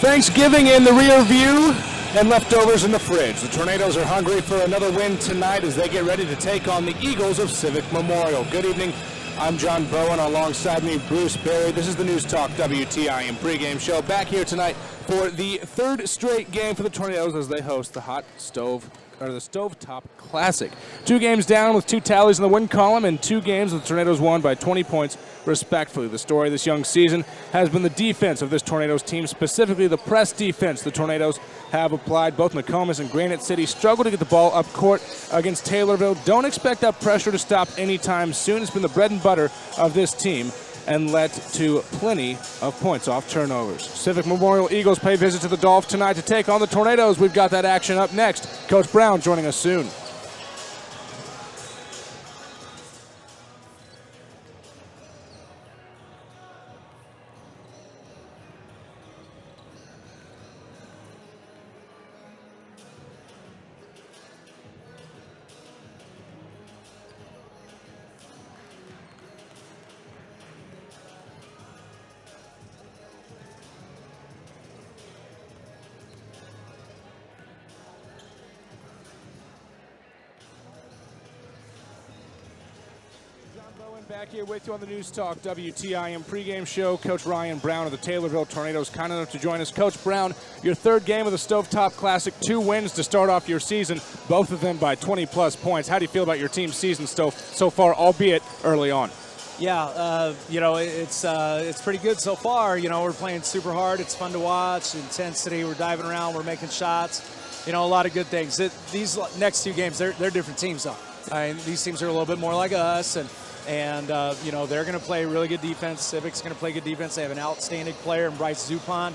Thanksgiving in the rear view and leftovers in the fridge. The Tornadoes are hungry for another win tonight as they get ready to take on the Eagles of Civic Memorial. Good evening. I'm John Bowen. Alongside me, Bruce Berry. This is the News Talk WTIM pregame show. Back here tonight for the third straight game for the Tornadoes as they host the Stovetop Classic. 2 games down with 2 tallies in the win column, and 2 games the Tornadoes won by 20 points respectfully. The story of this young season has been the defense of this Tornadoes team, specifically the press defense the Tornadoes have applied. Both Nokomis and Granite City struggle to get the ball up court against Taylorville. Don't expect that pressure to stop anytime soon. It's been the bread and butter of this team and led to plenty of points off turnovers. Civic Memorial Eagles pay visit to the Dolph tonight to take on the Tornadoes. We've got that action up next. Coach Brown joining us soon. Back here with you on the News Talk WTIM pregame show. Coach Ryan Brown of the Taylorville Tornadoes kind enough to join us. Coach Brown, your third game of the Stovetop Classic, 2 wins to start off your season, both of them by 20-plus points. How do you feel about your team's season so far, albeit early on? Yeah, it's pretty good so far. You know, we're playing super hard. It's fun to watch. Intensity. We're diving around. We're making shots. You know, a lot of good things. These next 2 games, they're different teams, though. I mean, these teams are a little bit more like us, and you know, they're going to play really good defense. Civic's going to play good defense. They have an outstanding player in Bryce Zupon,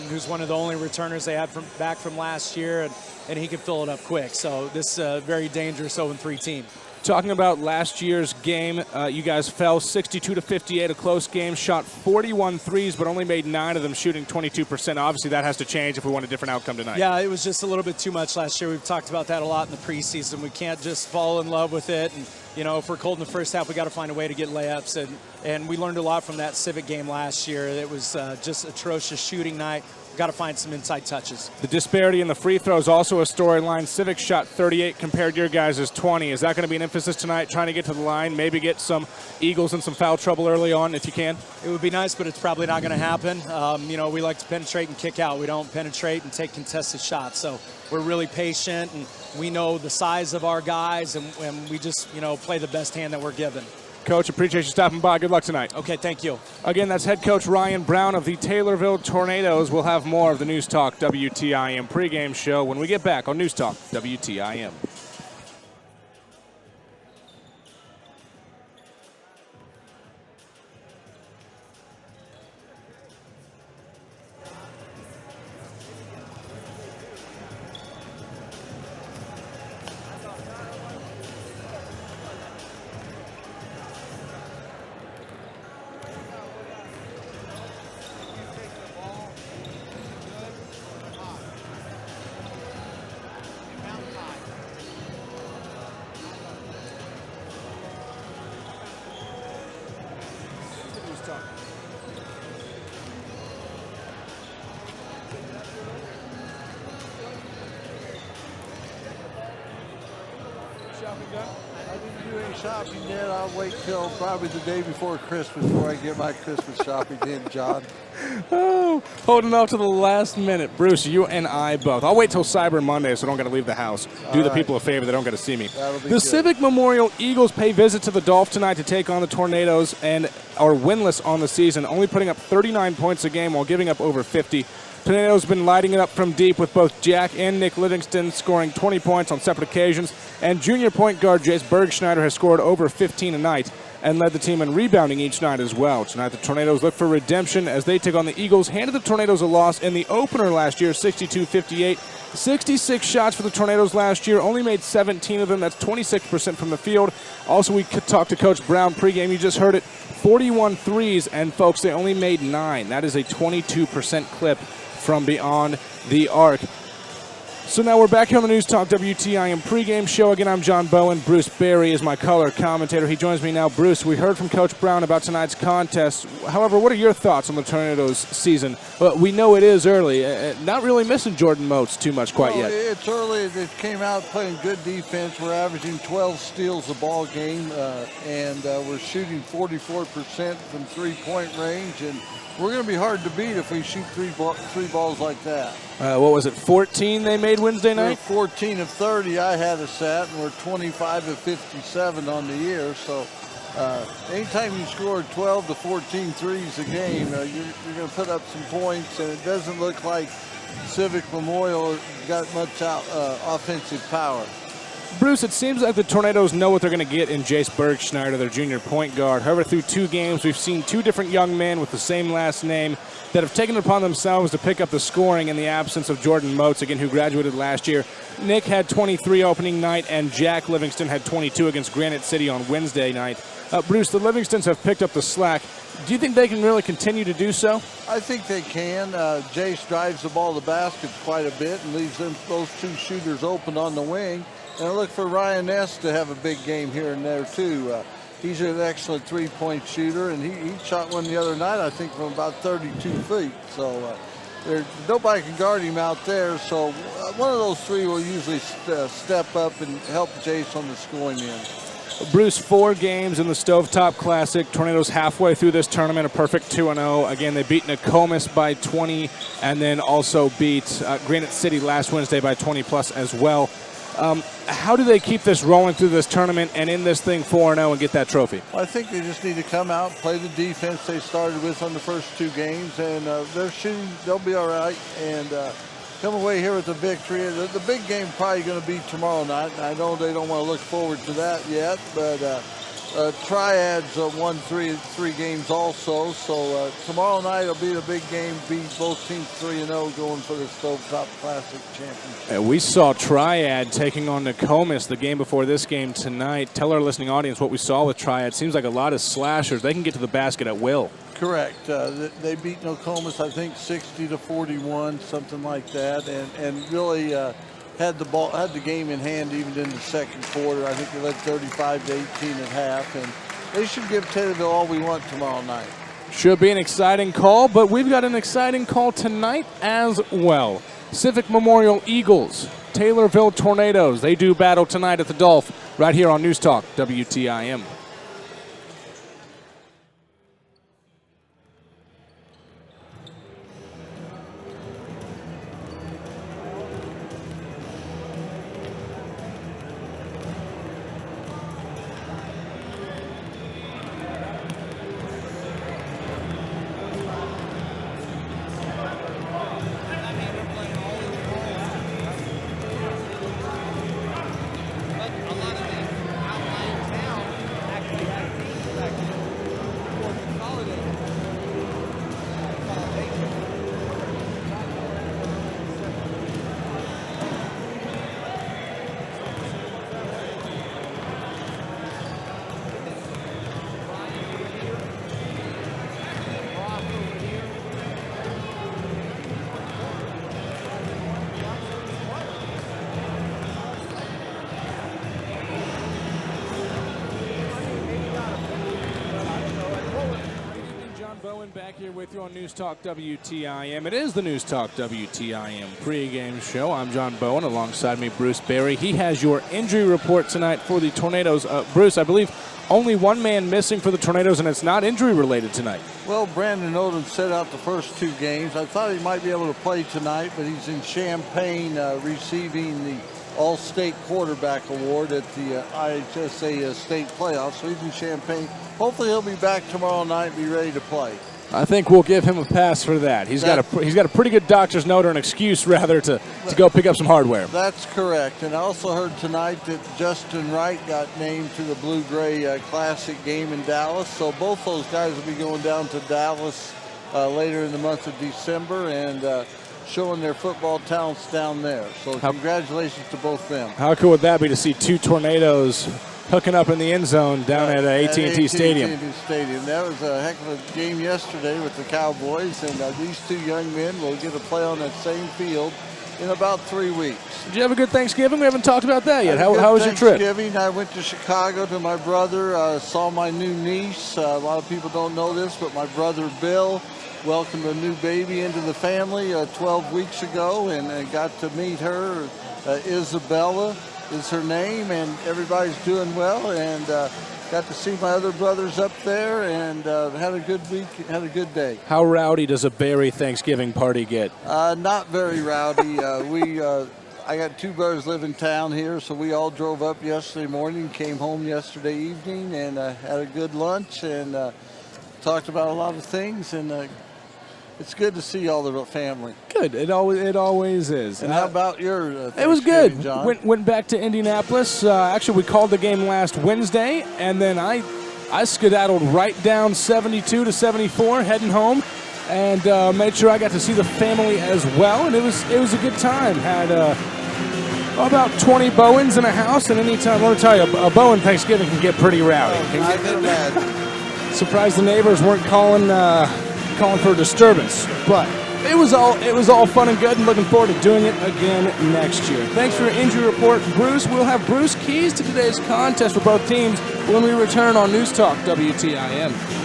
who's one of the only returners they had back from last year, and he can fill it up quick. So this is a very dangerous 0-3 team. Talking about last year's game, you guys fell 62-58, a close game, shot 41 threes, but only made 9 of them, shooting 22%. Obviously, that has to change if we want a different outcome tonight. Yeah, it was just a little bit too much last year. We've talked about that a lot in the preseason. We can't just fall in love with it. And, you know, if we're cold in the first half, we got to find a way to get layups. And we learned a lot from that Civic game last year. It was just atrocious shooting night. Got to find some inside touches. The disparity in the free throws also a storyline. Civic shot 38 compared to your guys' 20. Is that going to be an emphasis tonight, trying to get to the line, maybe get some Eagles in some foul trouble early on if you can? It would be nice, but it's probably not going to happen. You know, we like to penetrate and kick out. We don't penetrate and take contested shots. So we're really patient, and we know the size of our guys, and we just, you know, play the best hand that we're given. Coach, appreciate you stopping by. Good luck tonight. Okay, thank you. Again, that's head coach Ryan Brown of the Taylorville Tornadoes. We'll have more of the News Talk WTIM pregame show when we get back on News Talk WTIM. I didn't do any shopping yet. I'll wait till probably the day before Christmas before I get my Christmas shopping in, John. Oh, holding off to the last minute. Bruce, you and I both. I'll wait till Cyber Monday so I don't got to leave the house. Do the people a favor that don't get to see me. The good. Civic Memorial Eagles pay visit to the Dolph tonight to take on the Tornadoes and are winless on the season, only putting up 39 points a game while giving up over 50. Tornadoes have been lighting it up from deep with both Jack and Nick Livingston scoring 20 points on separate occasions, and junior point guard Jace Bergschneider has scored over 15 a night and led the team in rebounding each night as well. Tonight the Tornadoes look for redemption as they take on the Eagles. Handed the Tornadoes a loss in the opener last year, 62-58. 66 shots for the Tornadoes last year, only made 17 of them. That's 26% from the field. Also, we could talk to Coach Brown pregame. You just heard it. 41 threes, and folks, they only made 9. That is a 22% clip from beyond the arc. So now we're back here on the News Talk WTIM pregame show. Again, I'm John Bowen. Bruce Berry is my color commentator. He joins me now. Bruce, we heard from Coach Brown about tonight's contest. However, what are your thoughts on the Tornadoes season? Well, we know it is early. Not really missing Jordan Moats too much quite yet. It's early. They came out playing good defense. We're averaging 12 steals a ball game, and we're shooting 44% from three-point range. And we're going to be hard to beat if we shoot three balls like that. What was it, 14 they made Wednesday night? We're 14 of 30 I had us at, and we're 25 of 57 on the year. So anytime you score 12 to 14 threes a game, you're going to put up some points, and it doesn't look like Civic Memorial got much offensive power. Bruce, it seems like the Tornadoes know what they're going to get in Jace Bergschneider, their junior point guard. However, through 2 games, we've seen 2 different young men with the same last name that have taken it upon themselves to pick up the scoring in the absence of Jordan Moats, again, who graduated last year. Nick had 23 opening night, and Jack Livingston had 22 against Granite City on Wednesday night. Bruce, the Livingstons have picked up the slack. Do you think they can really continue to do so? I think they can. Jace drives the ball to the basket quite a bit and leaves those 2 shooters open on the wing. And I look for Ryan Ness to have a big game here and there, too. He's an excellent three-point shooter, and he shot one the other night, I think, from about 32 feet. So nobody can guard him out there. So one of those 3 will usually step up and help Jace on the scoring end. Bruce, 4 games in the Stovetop Classic. Tornadoes halfway through this tournament, a perfect 2-0. Again, they beat Nokomis by 20 and then also beat Granite City last Wednesday by 20+ as well. How do they keep this rolling through this tournament and in this thing 4-0 and get that trophy? I think they just need to come out, play the defense they started with on the first 2 games, and they're shooting. They'll be all right, and come away here with a victory. The big game probably going to be tomorrow night. I know they don't want to look forward to that yet, but Triads won 3 games also. So tomorrow night will be the big game. Beat both teams 3-0, going for the Stovetop Classic Championship. And we saw Triad taking on Nokomis the game before this game tonight. Tell our listening audience what we saw with Triad. Seems like a lot of slashers. They can get to the basket at will. Correct. They beat Nokomis, I think, 60-41, something like that, and really had the game in hand even in the second quarter. I think they led 35-18 at half, and they should give Taylorville all we want tomorrow night. Should be an exciting call, but we've got an exciting call tonight as well. Civic Memorial Eagles, Taylorville Tornadoes. They do battle tonight at the Dolph right here on News Talk WTIM. Back here with you on News Talk WTIM. It is the News Talk WTIM pregame show. I'm John Bowen. Alongside me, Bruce Berry. He has your injury report tonight for the Tornadoes. Bruce, I believe only 1 man missing for the Tornadoes, and it's not injury related tonight. Well, Brandon Odom set out the first 2 games. I thought he might be able to play tonight, but he's in Champaign receiving the All-State Quarterback Award at the IHSA State Playoffs. So he's in Champaign. Hopefully he'll be back tomorrow night and be ready to play. I think we'll give him a pass for that. He's got a pretty good doctor's note, or an excuse rather, to go pick up some hardware. That's correct. And I also heard tonight that Justin Wright got named to the Blue-Gray Classic game in Dallas. So both those guys will be going down to Dallas later in the month of December and showing their football talents down there. So congratulations to both them. How cool would that be to see 2 Tornadoes hooking up in the end zone down at AT&T Stadium? That was a heck of a game yesterday with the Cowboys, and these 2 young men will get to play on that same field in about 3 weeks. Did you have a good Thanksgiving? We haven't talked about that yet. How was your trip? Thanksgiving, I went to Chicago to my brother, saw my new niece. A lot of people don't know this, but my brother Bill welcomed a new baby into the family 12 weeks ago, and got to meet her. Isabella is her name, and everybody's doing well, and got to see my other brothers up there, and had a good week, had a good day. How rowdy does a Barry Thanksgiving party get? Not very rowdy. I got 2 brothers live in town here, so we all drove up yesterday morning, came home yesterday evening, and had a good lunch, and talked about a lot of things, and it's good to see all the family. Good. It always is. And how about your it was good. John? Went back to Indianapolis. Actually, we called the game last Wednesday, and then I skedaddled right down 72 to 74, heading home, and made sure I got to see the family as well. And it was a good time. Had about 20 Bowens in a house, and anytime, let me tell you, a Bowen Thanksgiving can get pretty rowdy. I can imagine. Surprised the neighbors weren't calling for a disturbance, but it was all fun and good, and looking forward to doing it again next year. Thanks for your injury report, Bruce. We'll have Bruce keys to today's contest for both teams when we return on News Talk WTIM.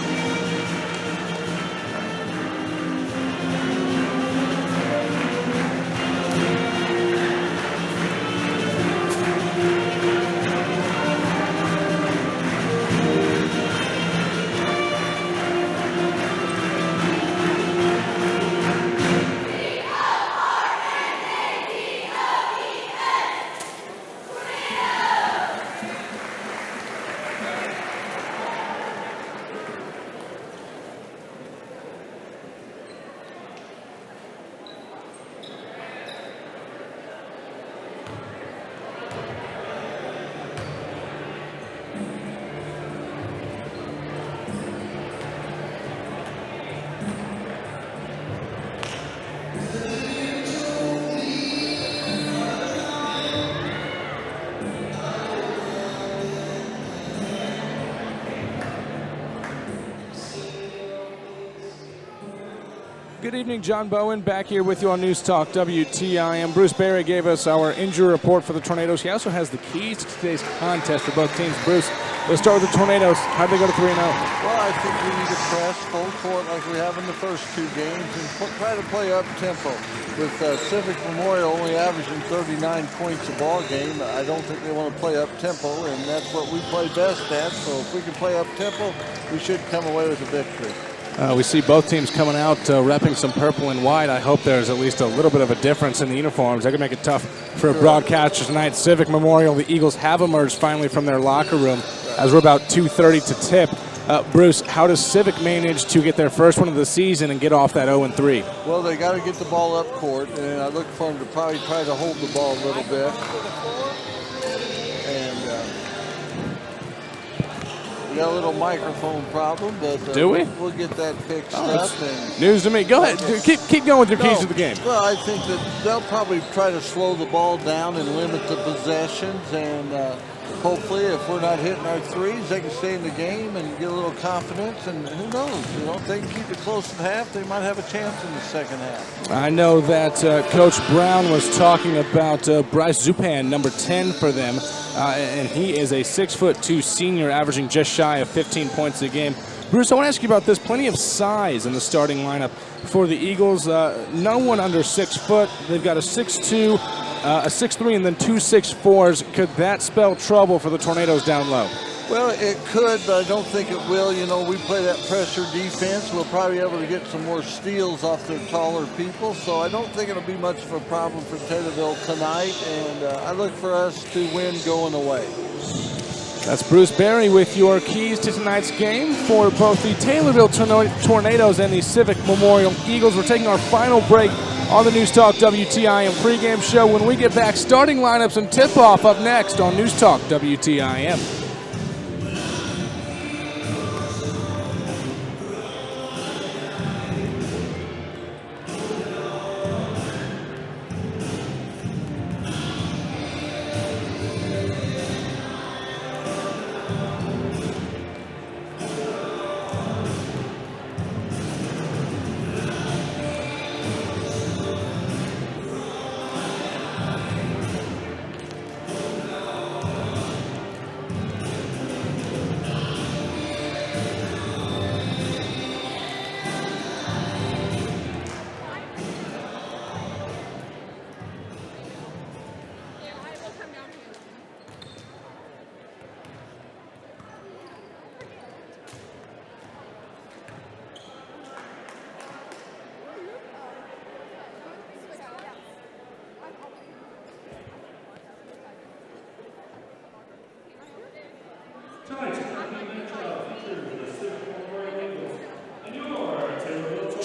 Good evening, John Bowen, back here with you on News Talk WTIM. Bruce Barry gave us our injury report for the Tornadoes. He also has the keys to today's contest for both teams. Bruce, let's start with the Tornadoes. How'd they go to 3-0? Well, I think we need to press full court like we have in the first 2 games and try to play up tempo. With Civic Memorial only averaging 39 points a ball game, I don't think they want to play up tempo, and that's what we play best at. So if we can play up tempo, we should come away with a victory. We see both teams coming out repping some purple and white. I hope there's at least a little bit of a difference in the uniforms. That could make it tough for broadcasters tonight. Civic Memorial, the Eagles have emerged finally from their locker room as we're about 2:30 to tip. Bruce, how does Civic manage to get their first one of the season and get off that 0-3? Well, they got to get the ball up court, and I look for them to probably try to hold the ball a little bit. And we got a little microphone problem, but do we? We'll get that fixed up. And news to me. Go ahead. Keep going with your keys to the game. Well, I think that they'll probably try to slow the ball down and limit the possessions, and hopefully, if we're not hitting our threes, they can stay in the game and get a little confidence. And who knows? You know, if they can keep it close at half, they might have a chance in the second half. I know that Coach Brown was talking about Bryce Zupan, number 10 for them, and he is a 6'2" senior, averaging just shy of 15 points a game. Bruce, I want to ask you about this. Plenty of size in the starting lineup for the Eagles. No one under 6 foot. They've got a 6'2", a 6'3", and then 2 6'4s. Could that spell trouble for the Tornadoes down low? Well, it could, but I don't think it will. You know, we play that pressure defense. We'll probably be able to get some more steals off their taller people, so I don't think it'll be much of a problem for Taylorville tonight, and I look for us to win going away. That's Bruce Barry with your keys to tonight's game for both the Taylorville Tornadoes and the Civic Memorial Eagles. We're taking our final break on the News Talk WTIM pregame show. When we get back, starting lineups and tip-off up next on News Talk WTIM.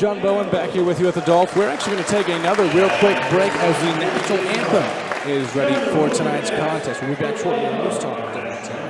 John Bowen back here with you at the Dolph. We're actually going to take another real quick break as the national anthem is ready for tonight's contest. We'll be back shortly on News Talk WTV.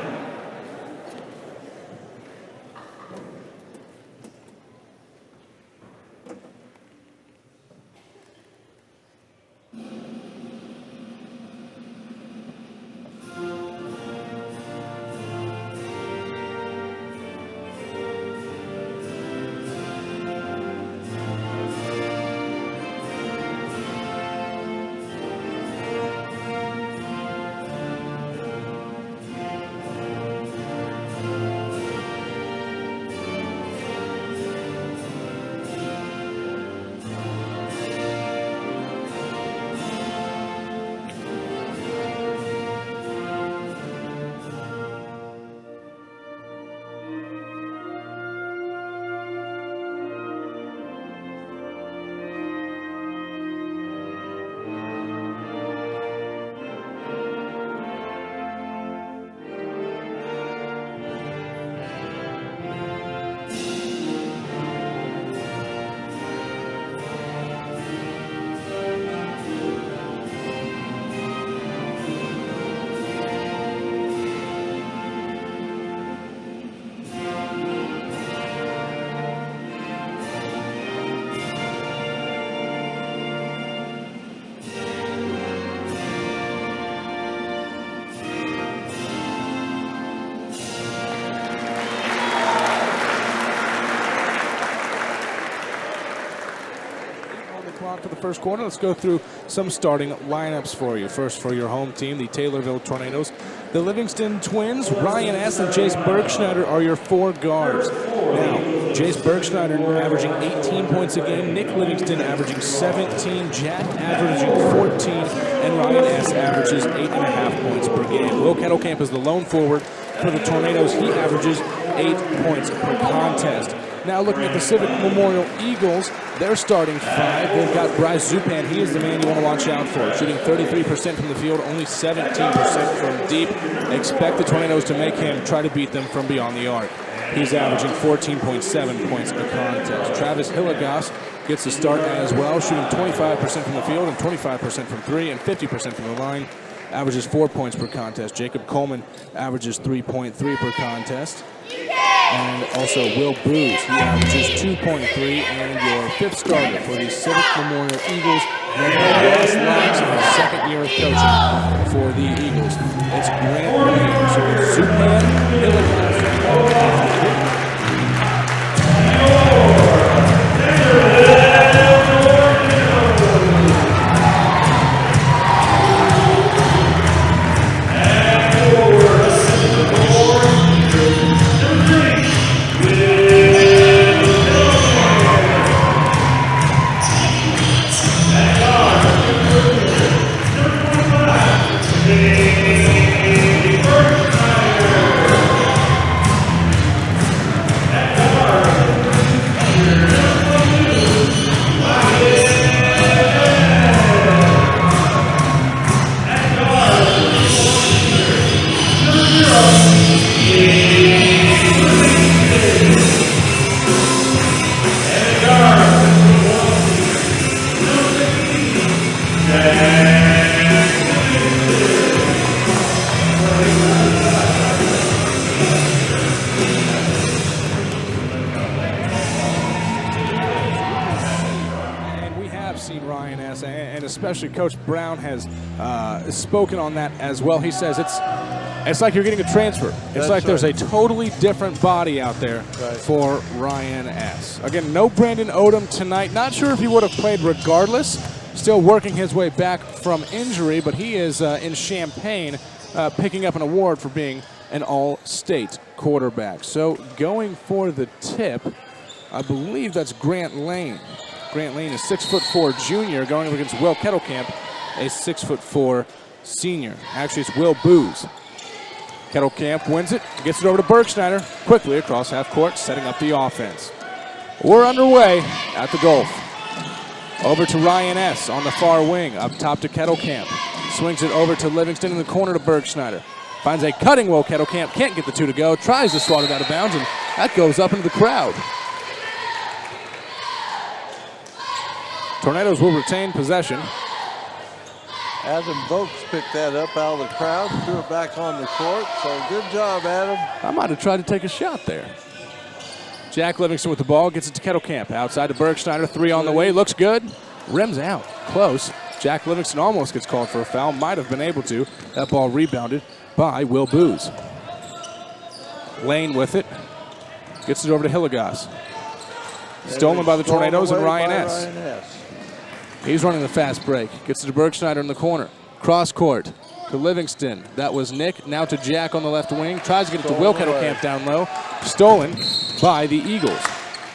For the first quarter, let's go through some starting lineups for you. First, for your home team, the Taylorville Tornadoes. The Livingston Twins, Ryan S. and Jace Bergschneider are your 4 guards. Now, Jace Bergschneider averaging 18 points a game, Nick Livingston averaging 17, Jack averaging 14, and Ryan S. averages 8.5 points per game. Will Kettlecamp is the lone forward for the Tornadoes. He averages 8 points per contest. Now looking at the Civic Memorial Eagles, they're starting 5. They've got Bryce Zupan. He is the man you want to watch out for. Shooting 33% from the field, only 17% from deep. Expect the Tornadoes to make him try to beat them from beyond the arc. He's averaging 14.7 points a contest. Travis Hillegas gets the start as well, shooting 25% from the field and 25% from 3 and 50% from the line. Averages 4 points per contest. Jacob Coleman averages 3.3 per contest. And also Will Booz, he averages 2.3, and your 5th starter for the Civic Memorial Eagles, Ross Locks in his 2nd year of coaching for the Eagles. It's Grant Lane, so Zupan, Hillegas, especially Coach Brown has spoken on that as well. He says it's like you're getting a transfer. It's That's like there's a right. totally different body out there for Ryan S. Again, no Brandon Odom tonight. Not sure if he would have played regardless. Still working his way back from injury, but he is in Champaign picking up an award for being an all-state quarterback. So going for the tip, I believe that's Grant Lane. Grant Lane is 6'4" junior going up against Will Kettlecamp, a 6'4" senior. Actually, it's Will Booz. Kettlecamp wins it, gets it over to Bergschneider, quickly across half court, setting up the offense. We're underway at the Gulf. Over to Ryan S. on the far wing, up top to Kettlecamp. Swings it over to Livingston in the corner to Bergschneider. Finds a cutting Will Kettlecamp, can't get the 2 to go, tries to swat it out of bounds, and that goes up into the crowd. Tornadoes will retain possession. Adam Vokes picked that up out of the crowd, threw it back on the court. So good job, Adam. I might have tried to take a shot there. Jack Livingston with the ball, gets it to Kettlecamp. Outside to Bergschneider, 3 on the way, looks good. Rims out, close. Jack Livingston almost gets called for a foul, might have been able to. That ball rebounded by Will Booz. Lane with it, gets it over to Hillegas. Stolen by the Tornadoes and Ryan S. He's running the fast break. Gets it to Bergschneider in the corner. Cross court to Livingston. That was Nick. Now to Jack on the left wing. Tries to get it to Will Kettlecamp down low. Stolen by the Eagles.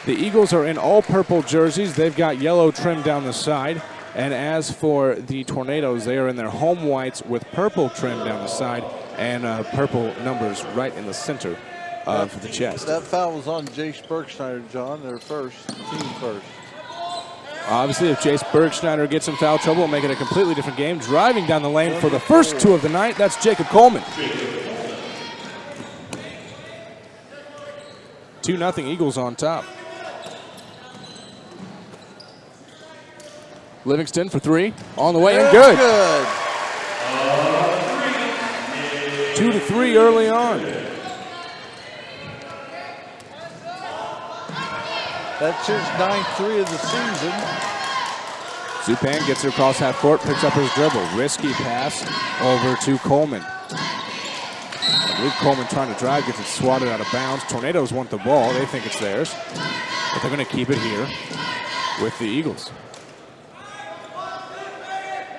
The Eagles are in all purple jerseys. They've got yellow trim down the side. And as for the Tornadoes, they are in their home whites with purple trim down the side and purple numbers right in the center of the chest. That foul was on Jace Bergschneider, John, their team first. Obviously, if Jace Bergschneider gets in foul trouble, it'll make it a completely different game. Driving down the lane for the first 2 of the night, that's Jacob Coleman. 2-0 Eagles on top. Livingston for 3, on the way and good. 2-3 early on. That's his 9th 3 of the season. Zupan gets it across half court, picks up his dribble. Risky pass over to Coleman. I believe Coleman trying to drive, gets it swatted out of bounds. Tornadoes want the ball. They think it's theirs. But they're going to keep it here with the Eagles.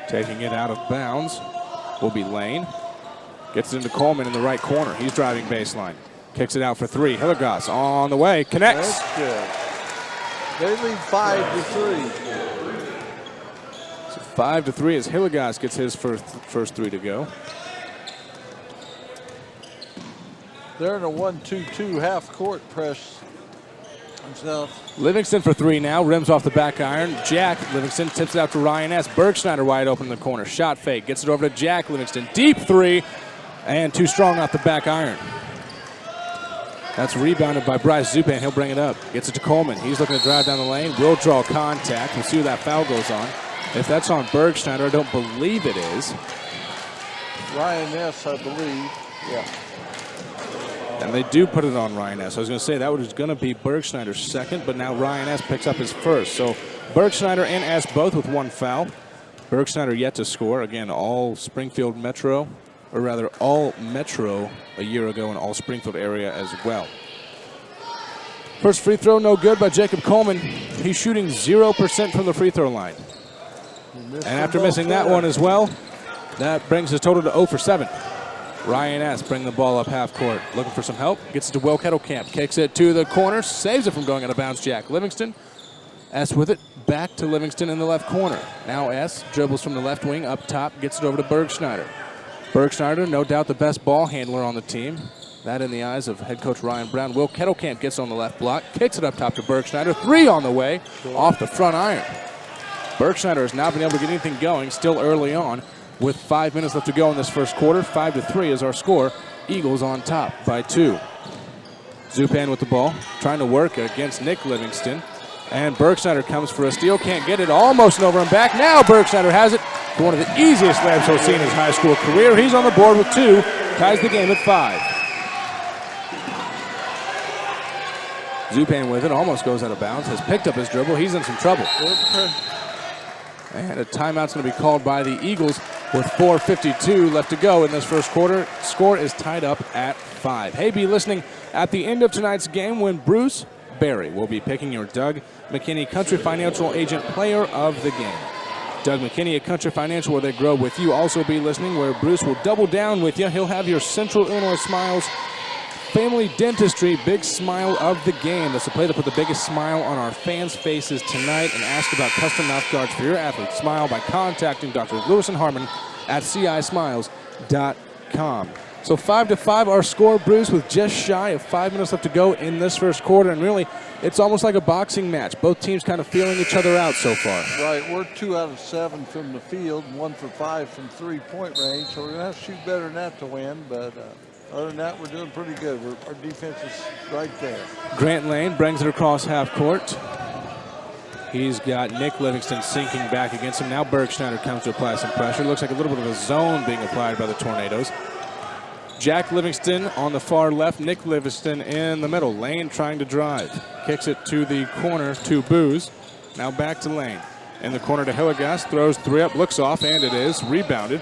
Taking it out of bounds will be Lane. Gets it into Coleman in the right corner. He's driving baseline. Kicks it out for 3. Hillegas on the way. Connects. That's good. They lead 5-3. So 5-3 as Hillegas gets his first 3 to go. They're in a 1-2-2 half-court press themselves. Livingston for 3 now. Rims off the back iron. Jack Livingston tips it out to Ryan S. Bergschneider wide open in the corner. Shot fake. Gets it over to Jack Livingston. Deep 3. And too strong off the back iron. That's rebounded by Bryce Zupan. He'll bring it up. Gets it to Coleman. He's looking to drive down the lane. Will draw contact. We'll see where that foul goes on. If that's on Bergschneider, I don't believe it is. Ryan S., I believe. Yeah. And they do put it on Ryan S. I was going to say that was going to be Bergschneider's second, but now Ryan S. picks up his first. So Bergschneider and S. both with 1 foul. Bergschneider yet to score. Again, all Springfield Metro, or rather all Metro a year ago and all Springfield area as well. First free throw, no good by Jacob Coleman. He's shooting 0% from the free throw line. And after missing that one as well, that brings his total to 0 for 7. Ryan S. bring the ball up half court, looking for some help. Gets it to Will Kettlecamp, kicks it to the corner, saves it from going out of bounds. Jack Livingston. S with it, back to Livingston in the left corner. Now S dribbles from the left wing up top, gets it over to Bergschneider. Bergschneider, no doubt the best ball handler on the team. That in the eyes of head coach Ryan Brown. Will Kettlecamp gets on the left block, kicks it up top to Bergschneider. 3 on the way, off the front iron. Bergschneider has not been able to get anything going, still early on. With 5 minutes left to go in this first quarter, 5-3 is our score. Eagles on top by 2. Zupan with the ball, trying to work against Nick Livingston. And Bergschneider comes for a steal, can't get it, almost over and back. Now Bergschneider has it for one of the easiest layups he'll see in his high school career. He's on the board with 2, ties the game at 5. Zupan with it, almost goes out of bounds, has picked up his dribble, he's in some trouble. And a timeout's going to be called by the Eagles with 4:52 left to go in this first quarter. Score is tied up at 5. Hey, be listening at the end of tonight's game when Bruce Berry will be picking your Doug McKinney Country Financial Agent Player of the Game. Doug McKinney at Country Financial, where they grow with you. Also be listening where Bruce will double down with you. He'll have your Central Illinois Smiles Family Dentistry Big Smile of the Game. That's the play to put the biggest smile on our fans' faces tonight and ask about custom mouth guards for your athlete. Smile by contacting Dr. Lewis and Harmon at cismiles.com. So 5-5 our score, Bruce, with just shy of 5 minutes left to go in this first quarter. And really, it's almost like a boxing match. Both teams kind of feeling each other out so far. Right, we're 2 out of 7 from the field, 1 for 5 from 3-point range. So we're going to have to shoot better than that to win. But other than that, we're doing pretty good. Our defense is right there. Grant Lane brings it across half court. He's got Nick Livingston sinking back against him. Now Bergschneider comes to apply some pressure. Looks like a little bit of a zone being applied by the Tornadoes. Jack Livingston on the far left, Nick Livingston in the middle. Lane trying to drive. Kicks it to the corner to Booz. Now back to Lane. In the corner to Hilligas, throws three up, looks off, and it is rebounded.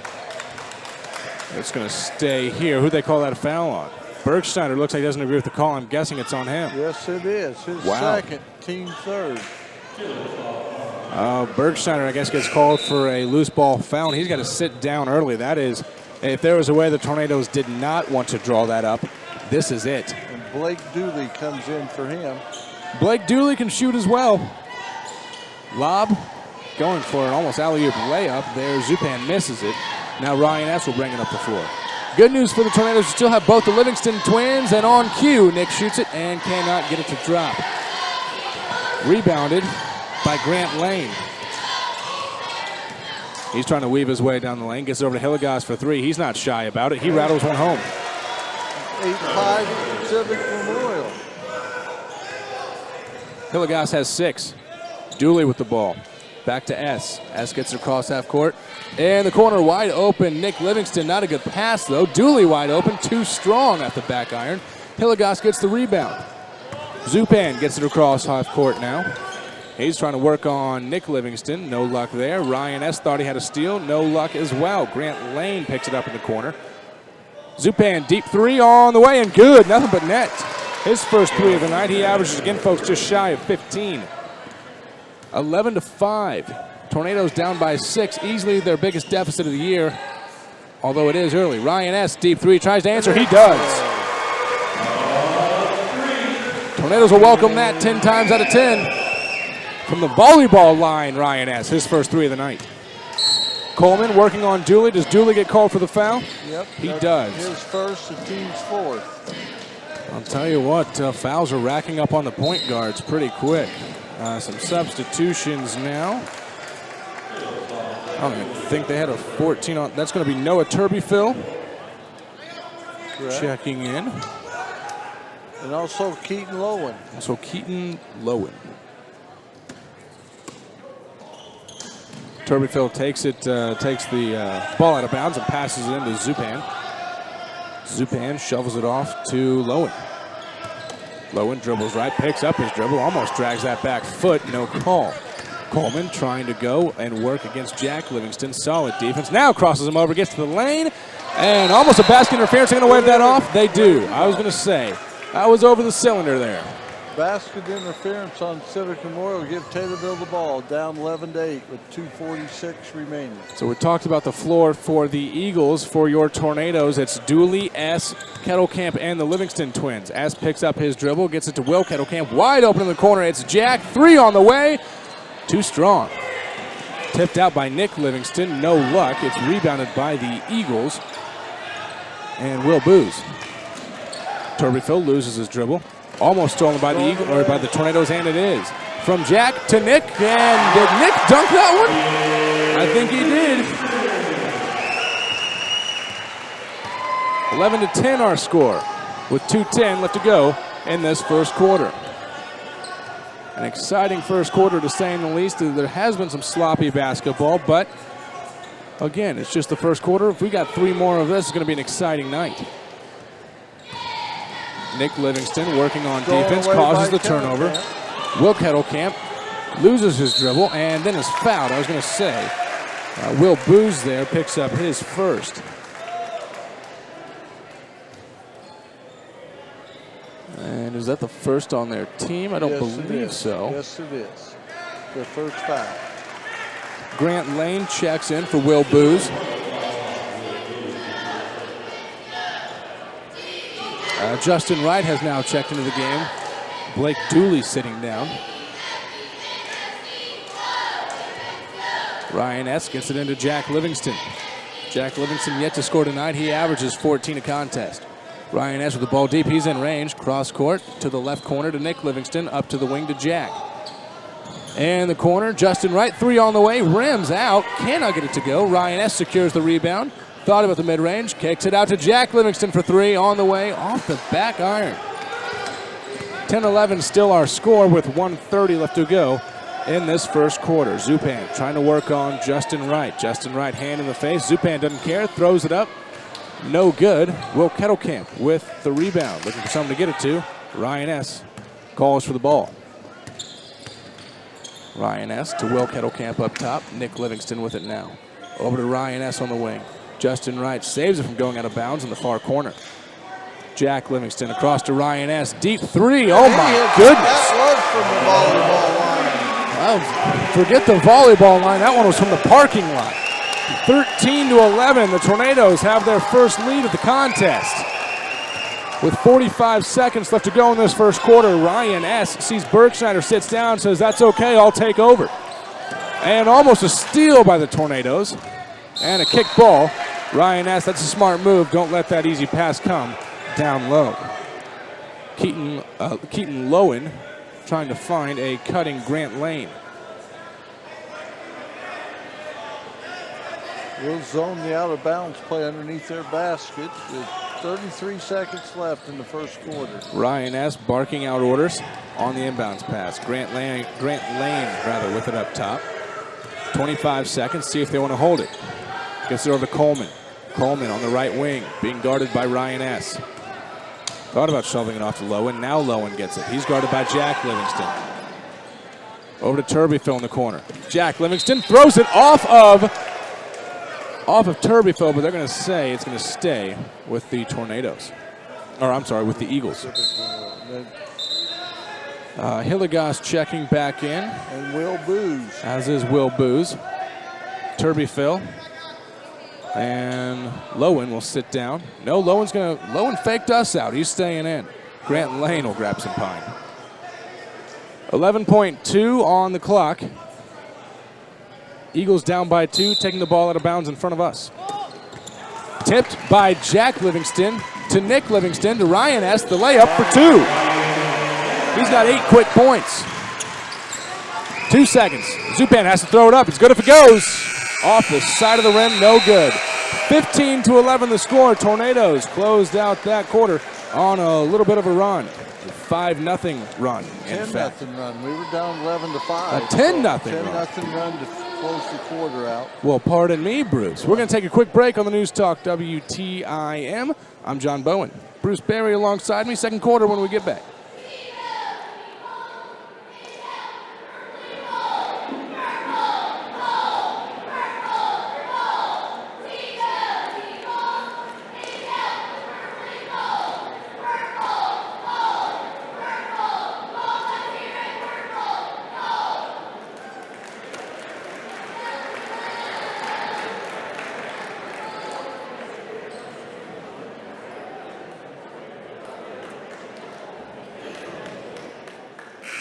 It's going to stay here. Who'd they call that a foul on? Bergschneider looks like he doesn't agree with the call. I'm guessing it's on him. Yes, it is. His second, team third. Bergschneider, I guess, gets called for a loose ball foul. He's got to sit down early. That is, if there was a way the Tornadoes did not want to draw that up, this is it. And Blake Dooley comes in for him. Blake Dooley can shoot as well. Lob, going for an almost alley-oop layup there. Zupan misses it. Now Ryan S. will bring it up the floor. Good news for the Tornadoes. You still have both the Livingston twins, and on cue, Nick shoots it and cannot get it to drop. Rebounded by Grant Lane. He's trying to weave his way down the lane. Gets it over to Hilligas for three. He's not shy about it. He rattles one home. 8-5 Civic Memorial. Hilligas has 6. Dooley with the ball. Back to S. S gets it across half court. And the corner wide open. Nick Livingston, not a good pass though. Dooley wide open, too strong at the back iron. Hilligas gets the rebound. Zupan gets it across half court now. He's trying to work on Nick Livingston. No luck there. Ryan S. thought he had a steal. No luck as well. Grant Lane picks it up in the corner. Zupan, deep three on the way and good. Nothing but net. His first three of the night. He averages, again, folks, just shy of 15. 11-5. Tornadoes down by 6. Easily their biggest deficit of the year, although it is early. Ryan S. deep three. Tries to answer. He does. Tornadoes will welcome that 10 times out of 10. From the volleyball line, Ryan S. His first three of the night. Coleman working on Dooley. Does Dooley get called for the foul? Yep. He does. His first, the team's fourth. I'll tell you what, fouls are racking up on the point guards pretty quick. Some substitutions now. I don't even think they had a 14 on. That's going to be Noah Turbyfill. Correct. Checking in. And also Keaton Lowen. Turbyfill takes the ball out of bounds and passes it into Zupan. Zupan shovels it off to Lowen. Lowen dribbles right, picks up his dribble, almost drags that back foot, no call. Coleman trying to go and work against Jack Livingston. Solid defense. Now crosses him over, gets to the lane, and almost a basket interference. They're going to wave that off? They do. I was going to say, I was over the cylinder there. Basket interference on Civic Memorial. Give Taylorville the ball. Down 11-8 with 2:46 remaining. So we talked about the floor for the Eagles. For your Tornadoes, it's Dooley, S, Kettlecamp, and the Livingston twins. S picks up his dribble, gets it to Will Kettlecamp. Wide open in the corner. It's Jack. Three on the way. Too strong. Tipped out by Nick Livingston. No luck. It's rebounded by the Eagles. And Will Booz. Turbyfill loses his dribble. Almost stolen by the Eagles, or by the Tornadoes, and it is. From Jack to Nick, and did Nick dunk that one? I think he did. 11-10 our score, with 2:10 left to go in this first quarter. An exciting first quarter, to say the least. There has been some sloppy basketball, but again, it's just the first quarter. If we got 3 more of this, it's going to be an exciting night. Nick Livingston working on defense, causes the turnover. Will Kettlecamp loses his dribble and then is fouled. I was going to say, Will Booz there picks up his first. And is that the first on their team? I don't believe so. Yes, it is. Their first foul. Grant Lane checks in for Will Booz. Justin Wright has now checked into the game. Blake Dooley sitting down. Ryan S. gets it into Jack Livingston. Jack Livingston yet to score tonight. He averages 14 a contest. Ryan S. with the ball deep. He's in range. Cross court to the left corner to Nick Livingston. Up to the wing to Jack. And the corner, Justin Wright. 3 on the way. Rims out. Cannot get it to go. Ryan S. secures the rebound. Thought about the mid-range, kicks it out to Jack Livingston for 3 on the way off the back iron. 10-11 still our score with 1:30 left to go in this first quarter. Zupan trying to work on Justin Wright. Justin Wright, hand in the face. Zupan doesn't care, throws it up. No good. Will Kettlecamp with the rebound. Looking for someone to get it to. Ryan S. calls for the ball. Ryan S. to Will Kettlecamp up top. Nick Livingston with it now. Over to Ryan S. on the wing. Justin Wright saves it from going out of bounds in the far corner. Jack Livingston across to Ryan S. Deep three. Oh my goodness. That was from the volleyball line. Well, forget the volleyball line. That one was from the parking lot. 13-11. The Tornadoes have their first lead of the contest. With 45 seconds left to go in this first quarter, Ryan S. sees Bergschneider, sits down, says, "That's okay, I'll take over." And almost a steal by the Tornadoes. And a kick ball. Ryan S., that's a smart move. Don't let that easy pass come down low. Keaton Lowen trying to find a cutting Grant Lane. We'll zone the out-of-bounds play underneath their basket. With 33 seconds left in the first quarter. Ryan S. barking out orders on the inbounds pass. Grant Lane with it up top. 25 seconds, see if they want to hold it. Gets it over to Coleman. Coleman on the right wing, being guarded by Ryan S. Thought about shoving it off to Lowen. Now Lowen gets it. He's guarded by Jack Livingston. Over to Turbyfill in the corner. Jack Livingston throws it off of Turbyfill, but they're going to say it's going to stay with the Tornadoes. Or, I'm sorry, with the Eagles. Hilligoss checking back in. And Will Booz. As is Will Booz. Turbyfill. And Lowen will sit down. No, Lowen faked us out. He's staying in. Grant Lane will grab some pine. 11.2 on the clock. Eagles down by 2, taking the ball out of bounds in front of us. Tipped by Jack Livingston to Nick Livingston to Ryan S. The layup for 2. He's got 8 quick points. 2 seconds. Zupan has to throw it up. It's good if it goes. Off the side of the rim, no good. 15-11 the score. Tornadoes closed out that quarter on a little bit of a run. A 5-0 run, in fact. 10-0 run. We were down 11-5. A 10-0 run. 10-0 run to close the quarter out. Well, pardon me, Bruce. We're going to take a quick break on the News Talk WTIM. I'm John Bowen. Bruce Berry alongside me. Second quarter when we get back.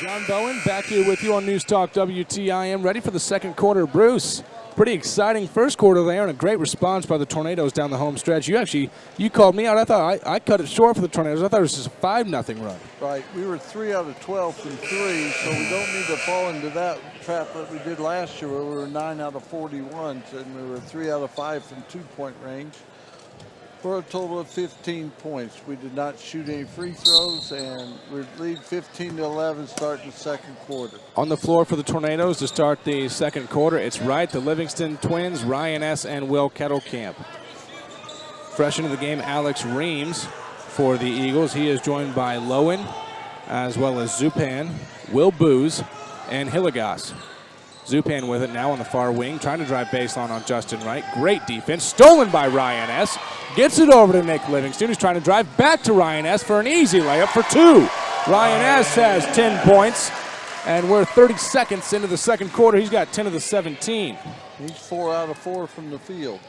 John Bowen back here with you on News Talk WTIM, ready for the second quarter. Bruce, pretty exciting first quarter there and a great response by the Tornadoes down the home stretch. You called me out. I thought I cut it short for the Tornadoes. I thought it was just a 5-0 run. Right. We were 3 out of 12 from 3, so we don't need to fall into that trap that we did last year where we were 9 out of 41, and we were 3 out of 5 from 2-point range. For a total of 15 points. We did not shoot any free throws, and we lead 15-11 starting the second quarter. On the floor for the Tornadoes to start the second quarter, it's Wright, the Livingston twins, Ryan S. and Will Kettlecamp. Fresh into the game, Alex Reams for the Eagles. He is joined by Lowen, as well as Zupan, Will Booz, and Hilligoss. Zupan with it now on the far wing, trying to drive baseline on Justin Wright. Great defense, stolen by Ryan S. Gets it over to Nick Livingston, who's trying to drive back to Ryan S. for an easy layup for 2. Ryan S. has 10 points, and we're 30 seconds into the second quarter. He's got 10 of the 17. He's 4 out of 4 from the field.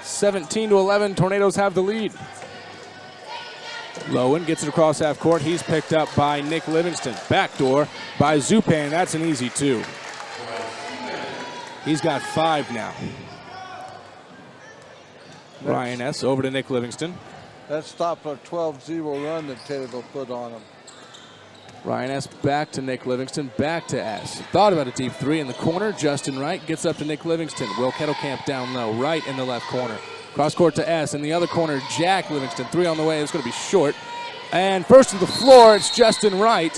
17-11, Tornadoes have the lead. Lowen gets it across half court. He's picked up by Nick Livingston. Backdoor by Zupan. That's an easy 2. He's got 5 now. Ryan S. over to Nick Livingston. That stopped a 12-0 run that Taylorville put on him. Ryan S. back to Nick Livingston, back to S. Thought about a deep 3 in the corner. Justin Wright gets up to Nick Livingston. Will Kettlecamp down low, right in the left corner. Cross court to S. In the other corner, Jack Livingston. 3 on the way. It's going to be short. And first to the floor, it's Justin Wright.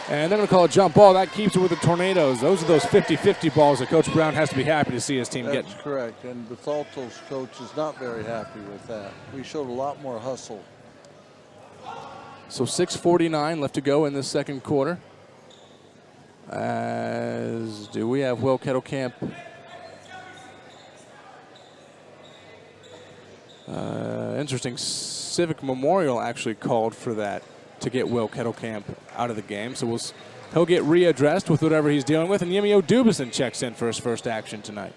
And they're going to call a jump ball. That keeps it with the Tornadoes. Those are those 50-50 balls that Coach Brown has to be happy to see his team get. That's correct. And Bethalto's coach is not very happy with that. We showed a lot more hustle. So 6:49 left to go in this second quarter. As do we have Will Kettlecamp. Interesting. Civic Memorial actually called for that to get Will Kettlecamp out of the game. So he'll get readdressed with whatever he's dealing with. And Yemio Dubison checks in for his first action tonight.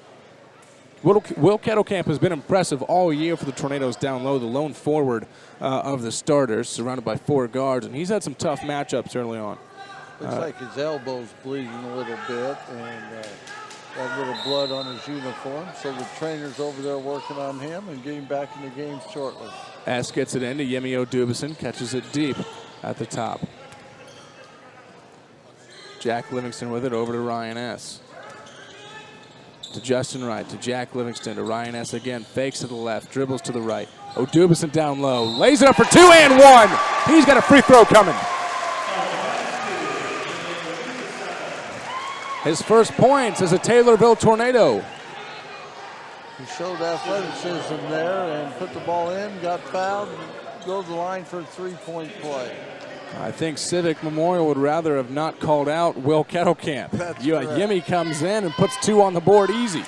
Will Kettlecamp has been impressive all year for the Tornadoes down low, the lone forward of the starters, surrounded by 4 guards. And he's had some tough matchups early on. Looks like his elbow's bleeding a little bit, and got a little blood on his uniform. So the trainer's over there working on him and getting back in the game shortly. S gets it into Yemio Dubison, catches it deep at the top. Jack Livingston with it over to Ryan S. To Justin Wright, to Jack Livingston, to Ryan S. again. Fakes to the left, dribbles to the right. Dubison down low, lays it up for 2 and 1. He's got a free throw coming. His first points as a Taylorville Tornado. He showed athleticism there and put the ball in, got fouled, and go to the line for a 3-point play. I think Civic Memorial would rather have not called out Will Kettlecamp. That's correct. Yemi comes in and puts 2 on the board easy.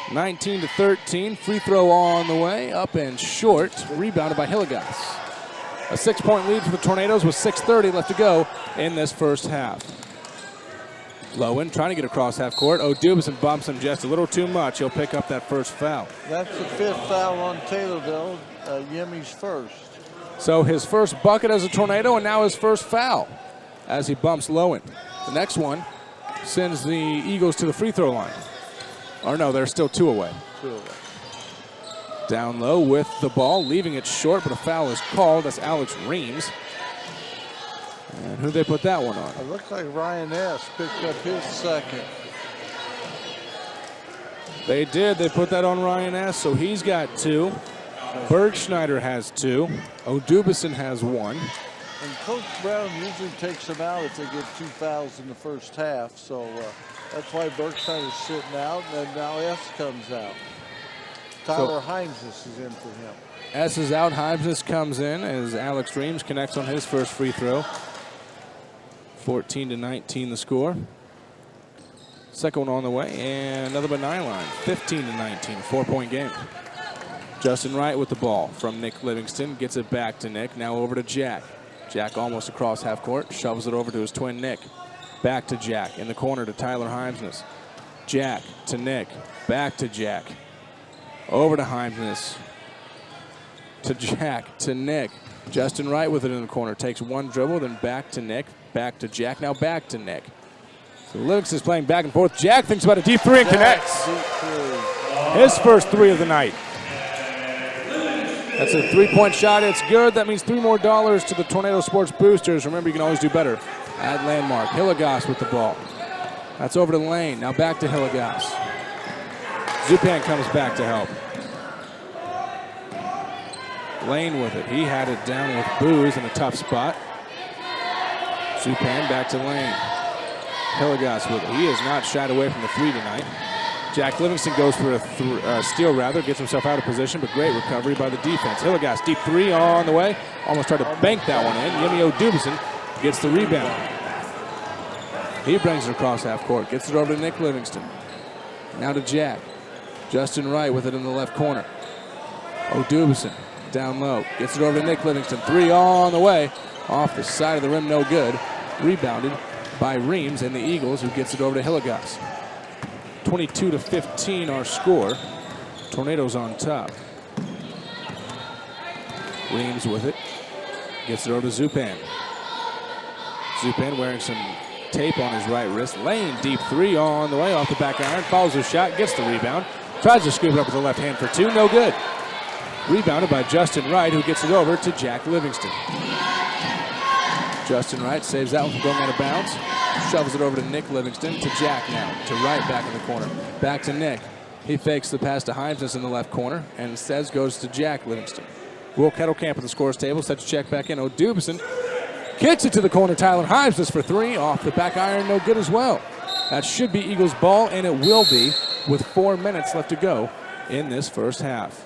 19-13, free throw on the way, up and short, rebounded by Hillegas. A 6-point lead for the Tornadoes with 6:30 left to go in this first half. Lowen trying to get across half court. Dubison bumps him just a little too much. He'll pick up that first foul. That's the 5th foul on Taylorville, Yemi's first. So his first bucket as a Tornado and now his first foul as he bumps Lowen. The next one sends the Eagles to the free throw line. Or no, they're still 2 away. 2 away. Down low with the ball, leaving it short, but a foul is called. That's Alex Reams. And who'd they put that one on? It looks like Ryan S. picked up his second. They did. They put that on Ryan S., so he's got 2. Bergschneider has 2. Dubison has 1. And Coach Brown usually takes them out if they get 2 fouls in the first half, so that's why Bergschneider's sitting out, and now S. comes out. Tyler Heimses is in for him. S is out. Heimses comes in as Alex Reams connects on his first free throw. 14-19 the score. Second one on the way, and another benign line. 15-19, 4-point game. Justin Wright with the ball from Nick Livingston. Gets it back to Nick. Now over to Jack. Jack almost across half court. Shovels it over to his twin Nick. Back to Jack. In the corner to Tyler Heimsness. Jack to Nick. Back to Jack. Over to Heimsness. To Jack. To Nick. Justin Wright with it in the corner. Takes one dribble, then back to Nick. Back to Jack. Now back to Nick. So Livingston's playing back and forth. Jack thinks about a deep 3 and connects. His first 3 of the night. That's a 3-point shot. It's good. That means $3 more to the Tornado Sports Boosters. Remember, you can always do better at Landmark. Hillegas with the ball. That's over to Lane. Now back to Hillegas. Zupan comes back to help. Lane with it. He had it down with Booz in a tough spot. Zupan back to Lane. Hillegas with it. He has not shied away from the 3 tonight. Jack Livingston goes for a steal, gets himself out of position, but great recovery by the defense. Hillegas, deep 3 on the way. Almost tried to bank that one in. Yemio Dubison gets the rebound. He brings it across half court, gets it over to Nick Livingston. Now to Jack. Justin Wright with it in the left corner. Dubison down low, gets it over to Nick Livingston. 3 on the way, off the side of the rim, no good. Rebounded by Reams and the Eagles, who gets it over to Hillegas. 22-15 our score. Tornadoes on top. Reams with it. Gets it over to Zupan. Zupan wearing some tape on his right wrist. Lane, deep 3 on the way off the back iron. Follows his shot, gets the rebound. Tries to scoop it up with the left hand for 2. No good. Rebounded by Justin Wright, who gets it over to Jack Livingston. Justin Wright saves that one from going out of bounds. Shovels it over to Nick Livingston, to Jack now, to Wright back in the corner. Back to Nick. He fakes the pass to Heimsness in the left corner, and instead goes to Jack Livingston. Will Kettlecamp at the scores table, set to check back in. Dubison Kicks it to the corner. Tyler Hives this for three. Off the back iron, no good as well. That should be Eagles ball, and it will be with 4 minutes left to go in this first half.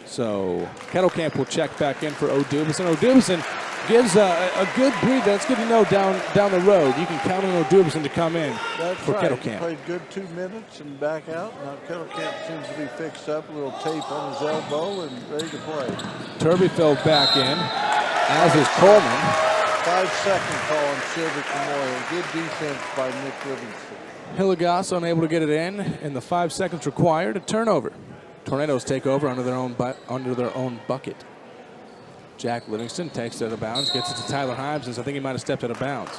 So Kettlecamp will check back in for O'Dubison. O'Dubison gives a good breather. That's good to know down the road. You can count on O'Dubison to come in for Kettlecamp. He played good 2 minutes and back out. Now Kettlecamp seems to be fixed up, a little tape on his elbow and ready to play. Turbyfield back in, as is Coleman. 5-second call on Civic Memorial. Good defense by Nick Livingston. Hilligoss unable to get it in the 5 seconds required. A turnover. Tornadoes take over under their own bucket. Jack Livingston takes it out of bounds, gets it to Tyler Himes, and I think he might have stepped out of bounds.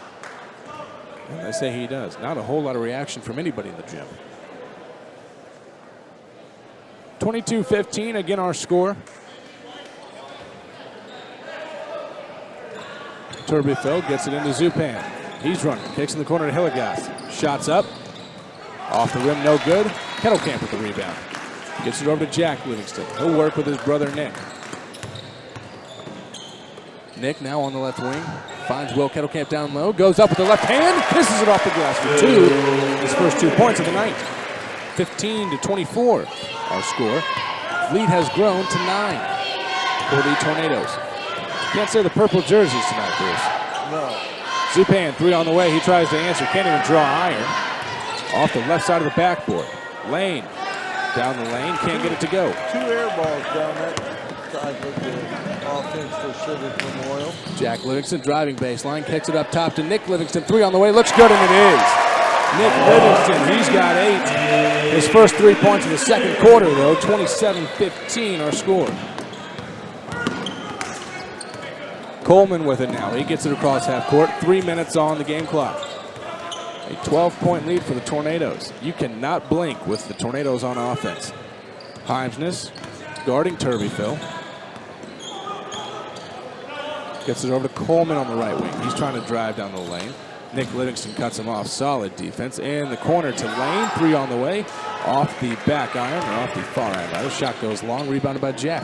And they say he does. Not a whole lot of reaction from anybody in the gym. 22-15, again our score. Turbyfield gets it into Zupan. He's running, kicks in the corner to Hilligoss. Shots up, off the rim, no good. Kettlecamp with the rebound. Gets it over to Jack Livingston. He'll work with his brother Nick. Nick now on the left wing. Finds Will Kettlecamp down low. Goes up with the left hand. Kisses it off the glass for two. His first 2 points of the night. 15-24 our score. Lead has grown to 9 for the Tornadoes. Can't say the purple jerseys tonight, Bruce. No. Zupan, 3 on the way. He tries to answer. Can't even draw iron. Off the left side of the backboard. Lane. Down the lane. Can't get it to go. 2 air balls down that side of the offense for Civic Memorial. Jack Livingston driving baseline. Kicks it up top to Nick Livingston. 3 on the way. Looks good, and it is. Nick Livingston, he's got 8. His first 3 points of the second quarter, though. 27-15 our score. Coleman with it now. He gets it across half court. 3 minutes on the game clock. A 12-point lead for the Tornadoes. You cannot blink with the Tornadoes on offense. Himesness guarding Turbyfield. Gets it over to Coleman on the right wing. He's trying to drive down the lane. Nick Livingston cuts him off. Solid defense. In the corner to Lane. 3 on the way. Off the back iron, or off the far iron rather. Shot goes long. Rebounded by Jack.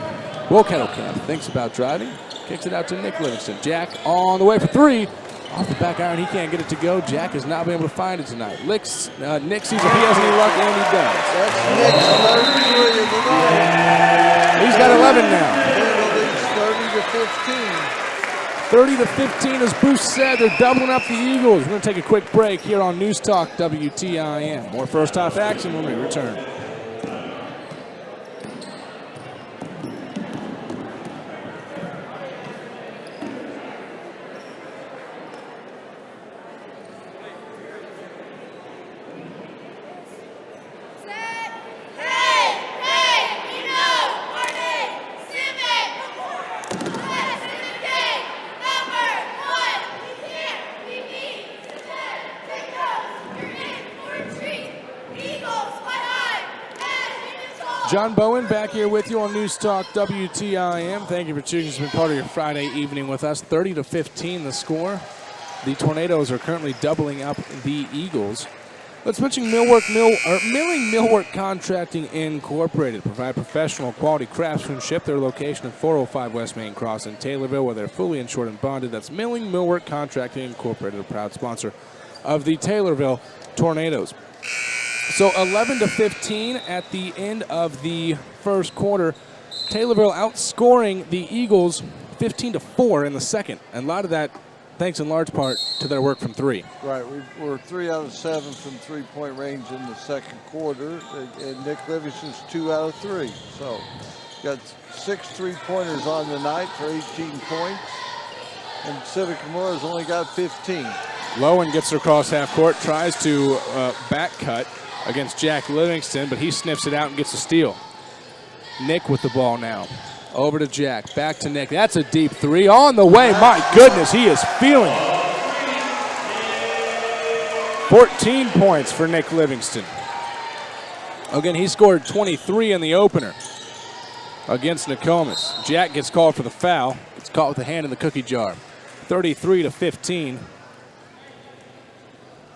Will Kettlecamp thinks about driving. Kicks it out to Nick Livingston. Jack on the way for 3. Off the back iron, he can't get it to go. Jack has not been able to find it tonight. Nick sees if he has any luck, and he does. That's Nick's third 3 of the night. He's got 11 now. And the lead's 30-15, 30 to 15. as Bruce said, they're doubling up the Eagles. We're going to take a quick break here on News Talk WTIM. More first half action when we return. John Bowen back here with you on News Talk WTIM. Thank you for choosing to spend part of your Friday evening with us. 30-15 the score. The Tornadoes are currently doubling up the Eagles. Let's mention Milling Millwork Contracting Incorporated. Provide professional quality craftsmanship. Their location at 405 West Main Cross in Taylorville, where they're fully insured and bonded. That's Milling Millwork Contracting Incorporated, a proud sponsor of the Taylorville Tornadoes. So 11-15 at the end of the first quarter. Taylorville outscoring the Eagles 15-4 in the second. And a lot of that thanks in large part to their work from 3. Right, we're 3 out of 7 from 3-point range in the second quarter. And Nick Livingston's 2 out of 3. So got 6 3-pointers on the night for 18 points. And Civic Memorial's only got 15. Lowen gets it across half court, tries to back cut against Jack Livingston, but he sniffs it out and gets a steal. Nick with the ball now. Over to Jack, back to Nick. That's a deep 3 on the way. My goodness, he is feeling it. 14 points for Nick Livingston. Again, he scored 23 in the opener against Nokomis. Jack gets called for the foul. Gets caught with a hand in the cookie jar. 33-15.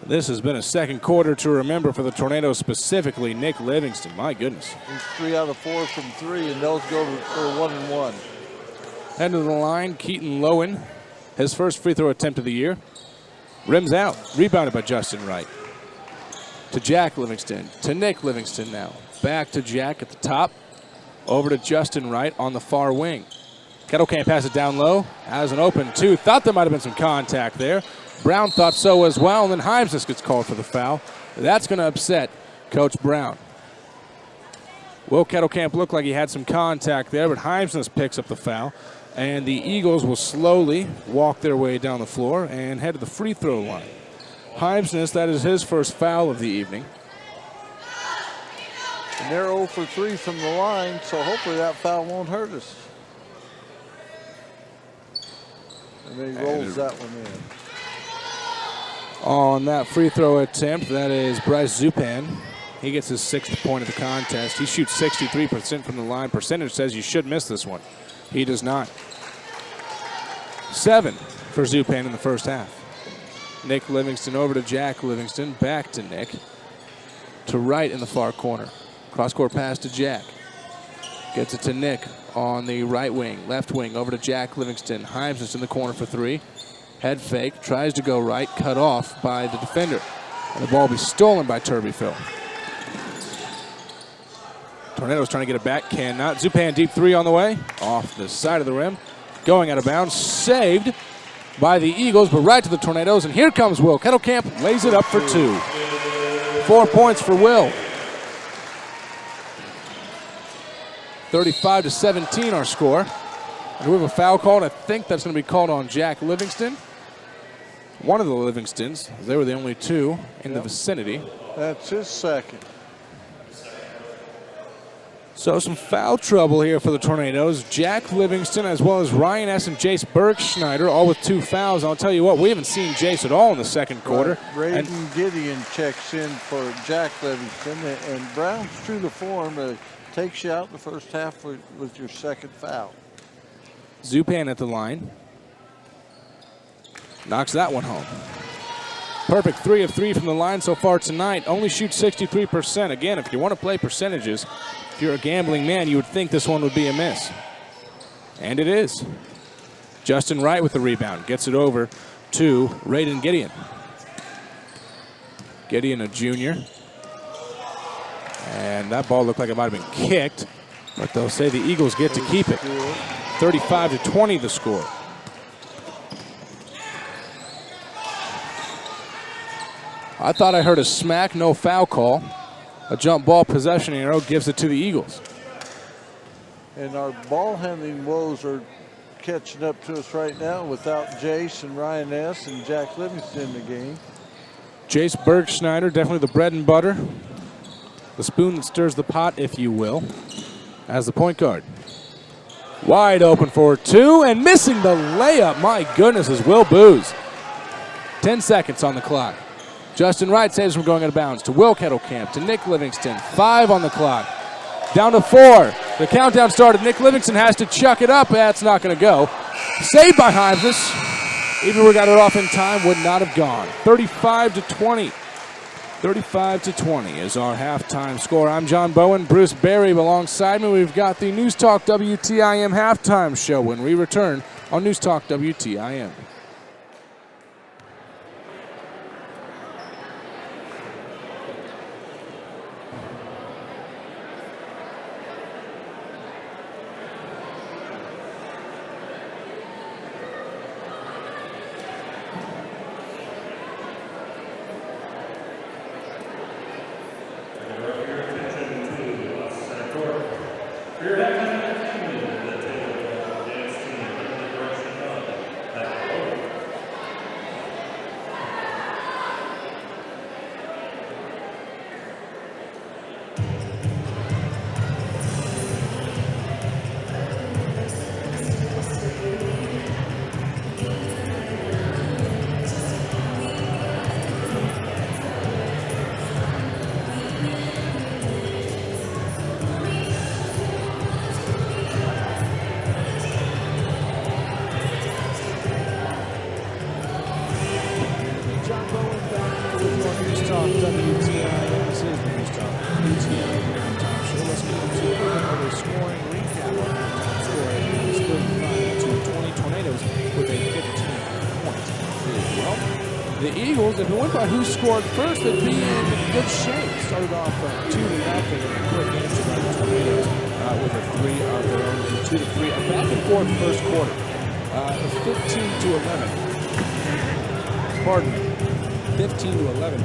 This has been a second quarter to remember for the Tornadoes, specifically Nick Livingston. My goodness. He's 3 out of 4 from 3, and those go for 1-1. Head to the line, Keaton Lowen. His first free throw attempt of the year. Rims out. Rebounded by Justin Wright. To Jack Livingston. To Nick Livingston now. Back to Jack at the top. Over to Justin Wright on the far wing. Kettle can't pass it down low. Has an open two. Thought there might have been some contact there. Brown thought so as well, and then Himes just gets called for the foul. That's going to upset Coach Brown. Will Kettlecamp looked like he had some contact there, but Himes just picks up the foul. And the Eagles will slowly walk their way down the floor and head to the free throw line. Himesness, that is his first foul of the evening. And they're 0 for 3 from the line, so hopefully that foul won't hurt us. And then he rolls that one in. On that free throw attempt, that is Bryce Zupan. He gets his 6th point of the contest. He shoots 63% from the line. Percentage says you should miss this one. He does not. 7 for Zupan in the first half. Nick Livingston over to Jack Livingston. Back to Nick. To Wright in the far corner. Cross-court pass to Jack. Gets it to Nick on the right wing. Left wing over to Jack Livingston. Himes is in the corner for 3. Head fake. Tries to go right. Cut off by the defender. And the ball will be stolen by Turbyville. Tornadoes trying to get it back. Cannot. Zupan deep 3 on the way. Off the side of the rim. Going out of bounds. Saved by the Eagles, but right to the Tornadoes. And here comes Will. Kettlecamp lays it up for 2. 4 points for Will. 35-17 our score. And we have a foul called. I think that's going to be called on Jack Livingston. One of the Livingstons. They were the only 2 in the vicinity. That's his second. So some foul trouble here for the Tornadoes. Jack Livingston as well as Ryan S. and Jace Bergschneider, all with 2 fouls. I'll tell you what, we haven't seen Jace at all in the second quarter. Braden Gideon checks in for Jack Livingston, and Brown's true to form. Takes you out in the first half with your second foul. Zupan at the line. Knocks that one home. Perfect 3 of 3 from the line so far tonight. Only shoots 63%. Again, if you want to play percentages, if you're a gambling man, you would think this one would be a miss. And it is. Justin Wright with the rebound. Gets it over to Raiden Gideon. Gideon, a junior. And that ball looked like it might have been kicked, but they'll say the Eagles get to keep it. 35-20 the score. I thought I heard a smack, no foul call. A jump ball possession arrow gives it to the Eagles. And our ball handling woes are catching up to us right now without Jace and Ryan S. and Jack Livingston in the game. Jace Bergschneider, definitely the bread and butter. The spoon that stirs the pot, if you will, as the point guard. Wide open for 2 and missing the layup. My goodness, is Will Booz. 10 seconds on the clock. Justin Wright saves from going out of bounds to Will Kettlecamp, to Nick Livingston. 5 on the clock. Down to 4. The countdown started. Nick Livingston has to chuck it up. That's not going to go. Saved by Himesness. Even if we got it off in time, would not have gone. 35-20. 35-20 is our halftime score. I'm John Bowen. Bruce Berry alongside me. We've got the News Talk WTIM halftime show when we return on News Talk WTIM. Scoring recap on halftime score. It is 35-20 Tornadoes with a 15 the Eagles, if it went by who scored first, they'd be in good shape. Started off 2-0 in a quick answer by the Tornadoes with a 3 of their own, 2-3. A back and forth first quarter. 15-11. Pardon me. 15-11.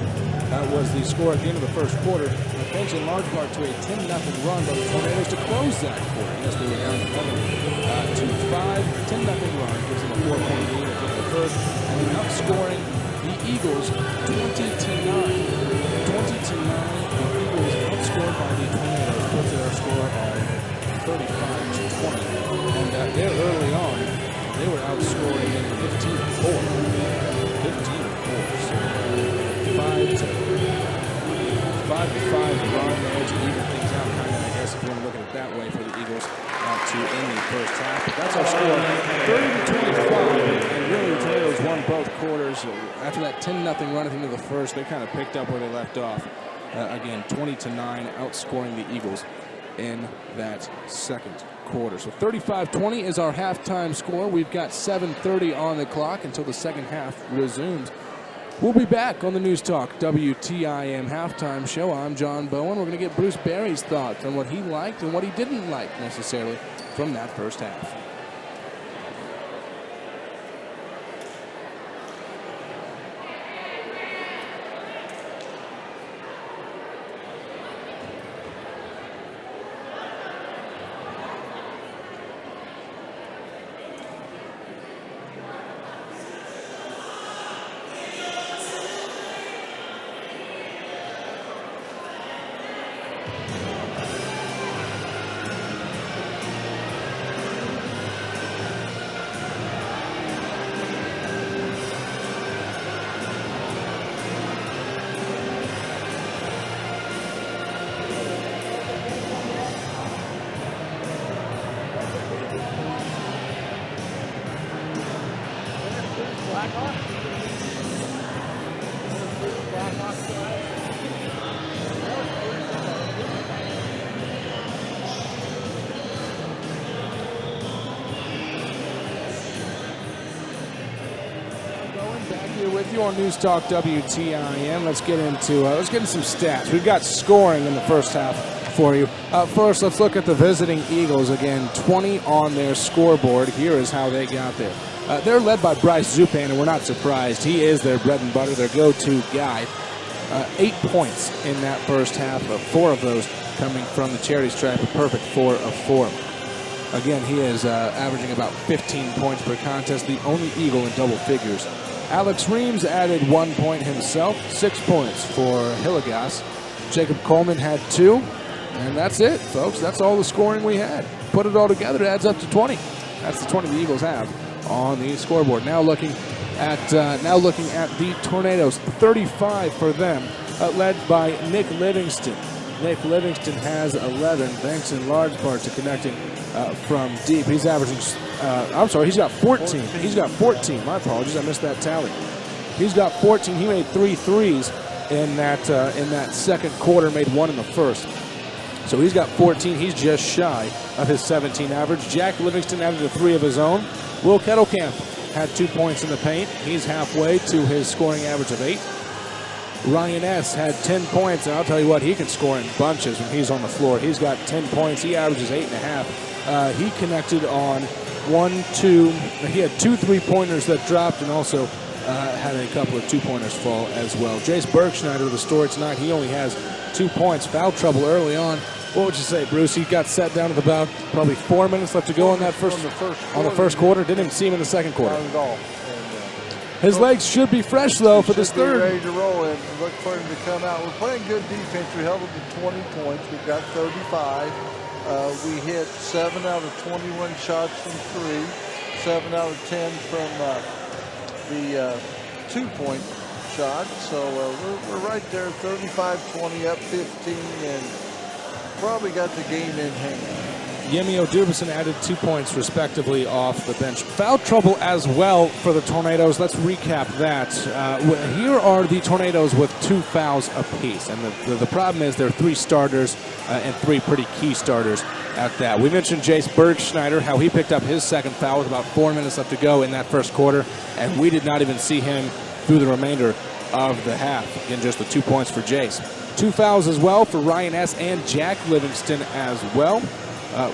That was the score at the end of the first quarter. Thanks in large part to a 10-0 run by the Tornadoes to close that quarter. Yes, they were down 11 to 5. 10-0 run gives them a 4-point lead at the end of the first, and then outscoring the Eagles 20-9. 20-9. The Eagles outscored by the Tornadoes, puts their score at 35-20. And there early on, they were outscoring in 15-4. 15-4. So 5-5 run there to even things out, kind of, I guess, if you want to look at it that way, for the Eagles to end the first half. But that's our score, 30-25, and really the Tornadoes won both quarters. After that 10-0 run at the end of the first, they kind of picked up where they left off. Again, 20-9, outscoring the Eagles in that second quarter. So 35-20 is our halftime score. We've got 7:30 on the clock until the second half resumes. We'll be back on the News Talk WTIM halftime show. I'm John Bowen. We're going to get Bruce Barry's thoughts on what he liked and what he didn't like necessarily from that first half. With you on News Talk WTIM. Let's get into some stats. We've got scoring in the first half for you. First, let's look at the visiting Eagles. Again, 20 on their scoreboard. Here is how they got there. They're led by Bryce Zupan, and we're not surprised. He is their bread and butter, their go-to guy. 8 points in that first half, 4 of those coming from the charity stripe, a perfect 4 of 4. Again, he is averaging about 15 points per contest, the only Eagle in double figures. Alex Reams added 1 point himself, 6 points for Hillegas. Jacob Coleman had 2, and that's it, folks. That's all the scoring we had. Put it all together, it adds up to 20. That's the 20 the Eagles have on the scoreboard. Now looking at the Tornadoes, 35 for them, led by Nick Livingston. Nick Livingston has 11, thanks in large part to connecting from deep. He's averaging, he's got 14. He's got 14. My apologies, I missed that tally. He's got 14. He made 3 threes in that second quarter, made 1 in the first. So he's got 14. He's just shy of his 17 average. Jack Livingston added a 3 of his own. Will Kettlecamp had 2 points in the paint. He's halfway to his scoring average of 8. Ryan S. had 10 points, and I'll tell you what, he can score in bunches when he's on the floor. He's got 10 points. He averages 8.5. He connected on 1, 2. He had 2 3-pointers that dropped, and also had a couple of 2-pointers fall as well. Jace Bergschneider with the story tonight. He only has 2 points. Foul trouble early on. What would you say, Bruce? He got set down with about probably 4 minutes left to go on the first quarter. Didn't even see him in the second quarter. Not at all. His legs should be fresh, though, for this third. Ready to roll in. Look for him to come out. We're playing good defense. We held it to 20 points. We've got 35. We hit 7 out of 21 shots from 3, 7 out of 10 from the 2-point shot. So we're right there, 35-20, up 15, and probably got the game in hand. Yemi Odubison added 2 points, respectively, off the bench. Foul trouble as well for the Tornadoes. Let's recap that. Here are the Tornadoes with 2 fouls apiece. And the problem is there are 3 starters and 3 pretty key starters at that. We mentioned Jace Bergschneider, how he picked up his second foul with about 4 minutes left to go in that first quarter. And we did not even see him through the remainder of the half. Again, just the 2 points for Jace. 2 fouls as well for Ryan S. and Jack Livingston as well.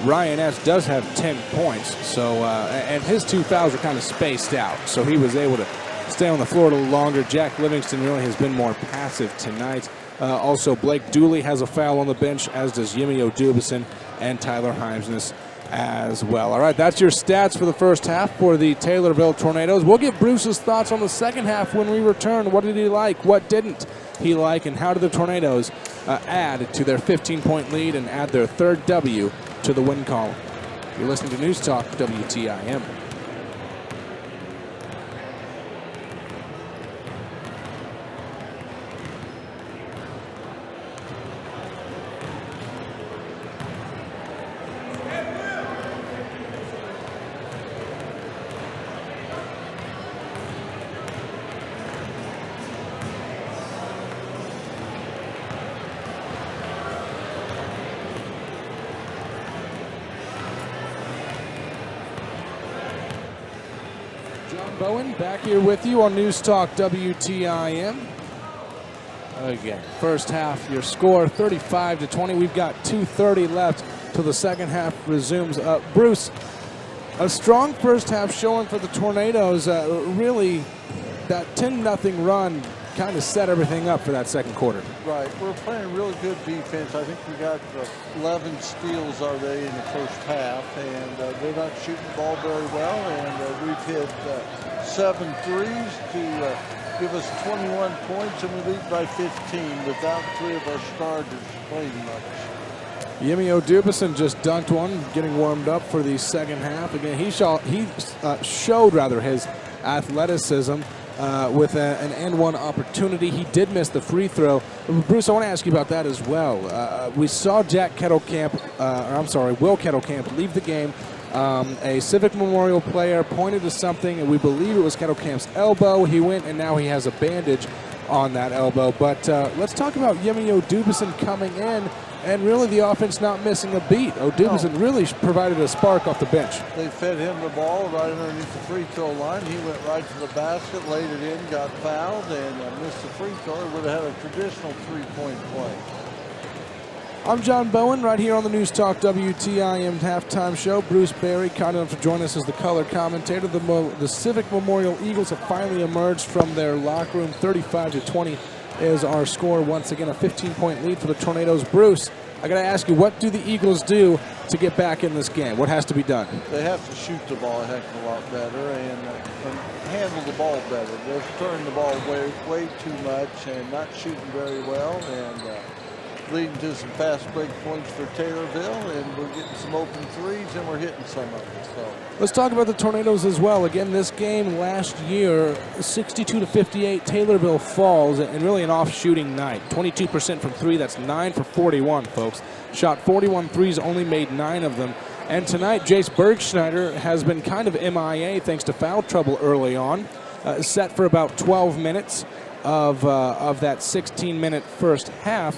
Ryan S. does have 10 points, so and his 2 fouls are kind of spaced out, so he was able to stay on the floor a little longer. Jack Livingston really has been more passive tonight. Also, Blake Dooley has a foul on the bench, as does Yimmy Odubison and Tyler Heimsness as well. All right, that's your stats for the first half for the Taylorville Tornadoes. We'll get Bruce's thoughts on the second half when we return. What did he like? What didn't he like? And how did the Tornadoes add to their 15-point lead and add their third W to the win column? You're listening to News Talk WTIM. Bowen back here with you on News Talk WTIM. Again, first half, your score 35-20. We've got 2:30 left till the second half resumes. Bruce, a strong first half showing for the Tornadoes. Really, that 10-0 run kind of set everything up for that second quarter. Right. We're playing really good defense. I think we got 11 steals already in the first half, and they're not shooting the ball very well, and we've hit 7 threes to give us 21 points, and we lead by 15 without 3 of our starters playing much. Yimmy Odubison just dunked one, getting warmed up for the second half. Again, he showed his athleticism with an and-one opportunity. He did miss the free throw. Bruce, I want to ask you about that as well. We saw Will Kettlecamp leave the game. A Civic Memorial player pointed to something, and we believe it was Kettlecamp's elbow. He went, and now he has a bandage on that elbow. But let's talk about Yimmy Odubison coming in, and really the offense not missing a beat. Odubison really provided a spark off the bench. They fed him the ball right underneath the free throw line. He went right to the basket, laid it in, got fouled, and missed the free throw. It would have had a traditional three-point play. I'm John Bowen, right here on the News Talk WTIM halftime show. Bruce Berry, kind enough to join us as the color commentator. The Civic Memorial Eagles have finally emerged from their locker room. 35-20 is our score. Once again, a 15-point lead for the Tornadoes. Bruce, I got to ask you, what do the Eagles do to get back in this game? What has to be done? They have to shoot the ball a heck of a lot better and handle the ball better. They're throwing the ball way too much and not shooting very well, and leading to some fast break points for Taylorville, and we're getting some open threes, and we're hitting some of them. So let's talk about the Tornadoes as well. Again, this game last year, 62-58, Taylorville falls, and really an off-shooting night. 22% from 3, that's 9 for 41, folks. Shot 41 threes, only made 9 of them. And tonight, Jace Bergschneider has been kind of MIA thanks to foul trouble early on. Set for about 12 minutes of that 16-minute first half.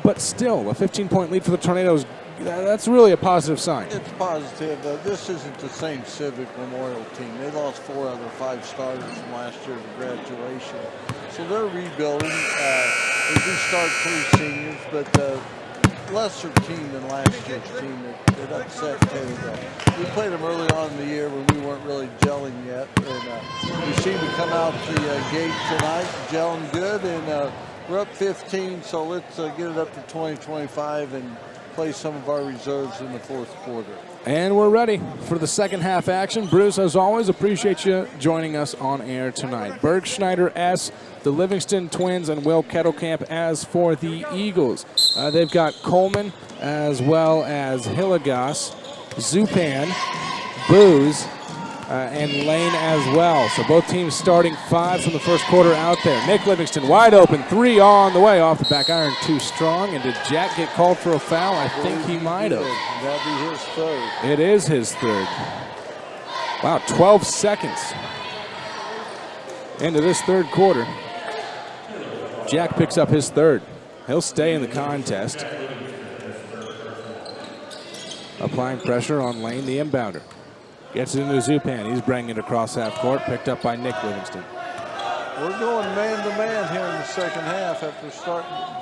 But still, a 15-point lead for the Tornadoes, that's really a positive sign. It's positive. This isn't the same Civic Memorial team. They lost 4 out of 5 starters from last year's graduation. So they're rebuilding. They do start 3 seniors, but lesser team than last year's team. It upset Taylorville. We played them early on in the year when we weren't really gelling yet. And you see we come out the gate tonight, gelling good, and we're up 15, so let's get it up to 20-25 and play some of our reserves in the fourth quarter. And we're ready for the second half action. Bruce, as always, appreciate you joining us on air tonight. Bergschneider S, the Livingston Twins, and Will Kettlecamp as for the Eagles. They've got Coleman as well as Hillegas, Zupan, Booz, and Lane as well. So both teams starting 5 from the first quarter out there. Nick Livingston wide open, 3 on the way, off the back iron, too strong. And did Jack get called for a foul? I think he might have. That'll be his third. It is his third. Wow, 12 seconds into this third quarter. Jack picks up his third. He'll stay in the contest. Applying pressure on Lane, the inbounder. Gets it into Zupan. He's bringing it across half court. Picked up by Nick Livingston. We're going man-to-man here in the second half after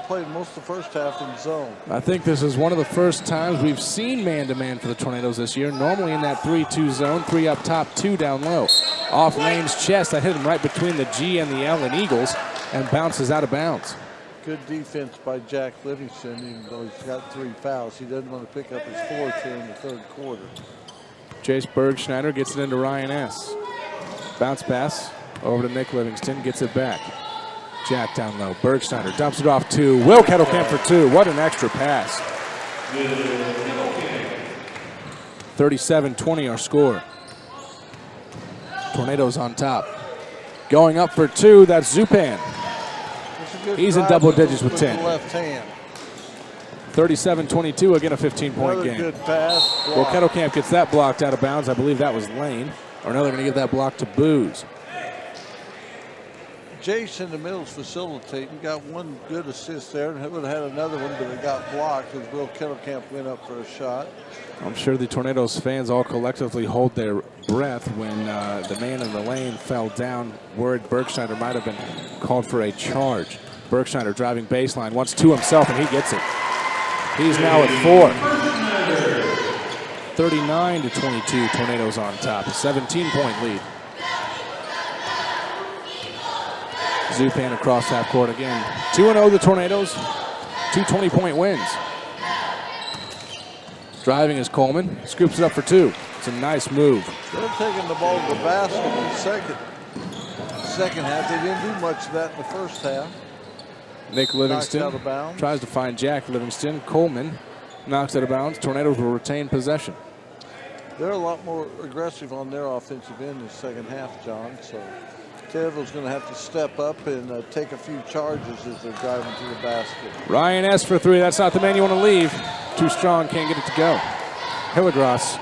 playing most of the first half in zone. I think this is one of the first times we've seen man-to-man for the Tornadoes this year. Normally in that 3-2 zone, 3 up top, 2 down low. Off Lane's chest, that hit him right between the G and the L in Eagles and bounces out of bounds. Good defense by Jack Livingston, even though he's got 3 fouls. He doesn't want to pick up his 4th here in the third quarter. Chase Bergschneider gets it into Ryan S. Bounce pass over to Nick Livingston, gets it back. Jack down low. Bergschneider dumps it off to Will Kettlecamp for 2. What an extra pass. 37-20 our score. Tornadoes on top. Going up for 2, that's Zupan. He's in double digits with 10. Left hand. 37-22, again a 15-point game. Good pass. Well, Kettlecamp gets that blocked out of bounds. I believe that was Lane. Or no, they're going to give that block to Booz. Jason in the middle is facilitating. Got one good assist there, and it would have had another one, but it got blocked as Will Kettlecamp went up for a shot. I'm sure the Tornadoes fans all collectively hold their breath when the man in the lane fell down. Worried Bergschneider might have been called for a charge. Bergschneider driving baseline, wants 2 himself, and he gets it. He's now at 4. 39-22, Tornadoes on top. A 17-point lead. Zupan across half court again. 2-0 the Tornadoes. 2 20-point wins. Driving is Coleman. Scoops it up for 2. It's a nice move. They're taking the ball to the basket in the second half. They didn't do much of that in the first half. Nick Livingston tries to find Jack Livingston. Coleman knocks out of bounds. Tornadoes will retain possession. They're a lot more aggressive on their offensive end in the second half, John. So Taylor's going to have to step up and take a few charges as they're driving to the basket. Ryan S. for 3. That's not the man you want to leave. Too strong, can't get it to go. Hilligoss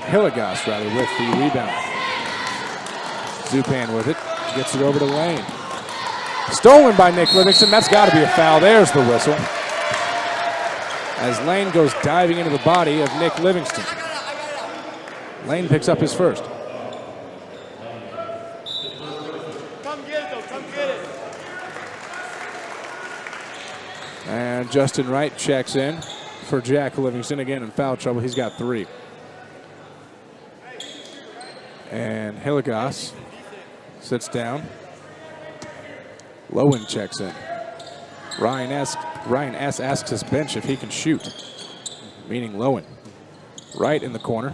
with the rebound. Zupan with it. Gets it over to Lane. Stolen by Nick Livingston. That's got to be a foul. There's the whistle. As Lane goes diving into the body of Nick Livingston. Lane picks up his first. Come get it, though. Come get it. And Justin Wright checks in for Jack Livingston. Again in foul trouble. He's got 3. And Hilligoss sits down. Lowen checks in. Ryan S. asks his bench if he can shoot, meaning Lowen. Right in the corner.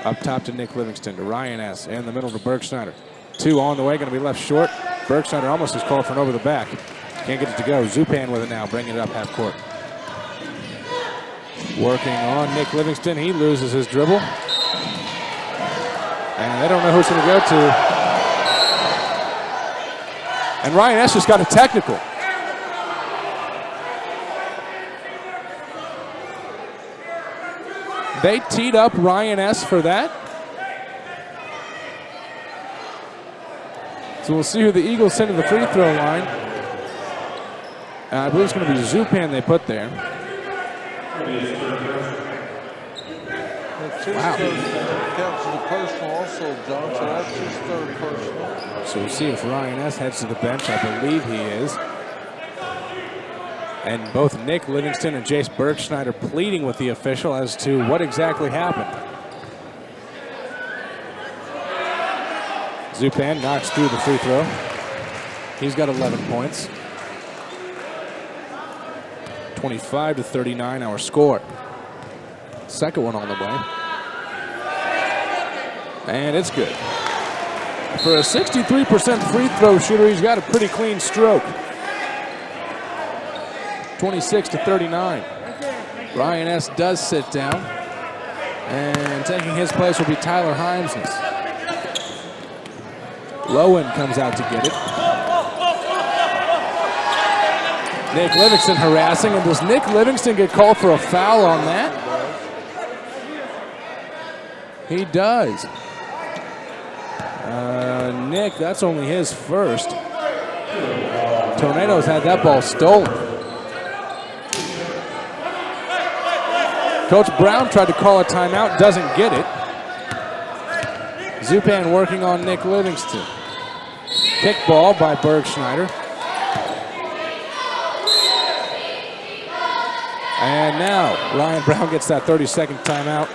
Up top to Nick Livingston, to Ryan S. In the middle to Bergschneider. 2 on the way, going to be left short. Bergschneider almost is called for an over the back. Can't get it to go. Zupan with it now, bringing it up half court. Working on Nick Livingston. He loses his dribble. And they don't know who it's going to go to. And Ryan S. just got a technical. They teed up Ryan S. for that. So we'll see who the Eagles send to the free throw line. I believe it's going to be Zupan they put there. Wow. Counts as a personal also, John, so that's his 3rd personal. So we'll see if Ryan S. heads to the bench. I believe he is. And both Nick Livingston and Jace Bergschneider pleading with the official as to what exactly happened. Zupan knocks through the free throw. He's got 11 points. 25-39 our score. Second one on the way. And it's good. For a 63% free throw shooter, he's got a pretty clean stroke. 26-39. Ryan S. does sit down. And taking his place will be Tyler Himesness. Lowen comes out to get it. Nick Livingston harassing, and does Nick Livingston get called for a foul on that? He does. Nick, that's only his first. Tornadoes had that ball stolen. Coach Brown tried to call a timeout, doesn't get it. Zupan working on Nick Livingston. Kickball by Bergschneider. And now Ryan Brown gets that 30-second timeout.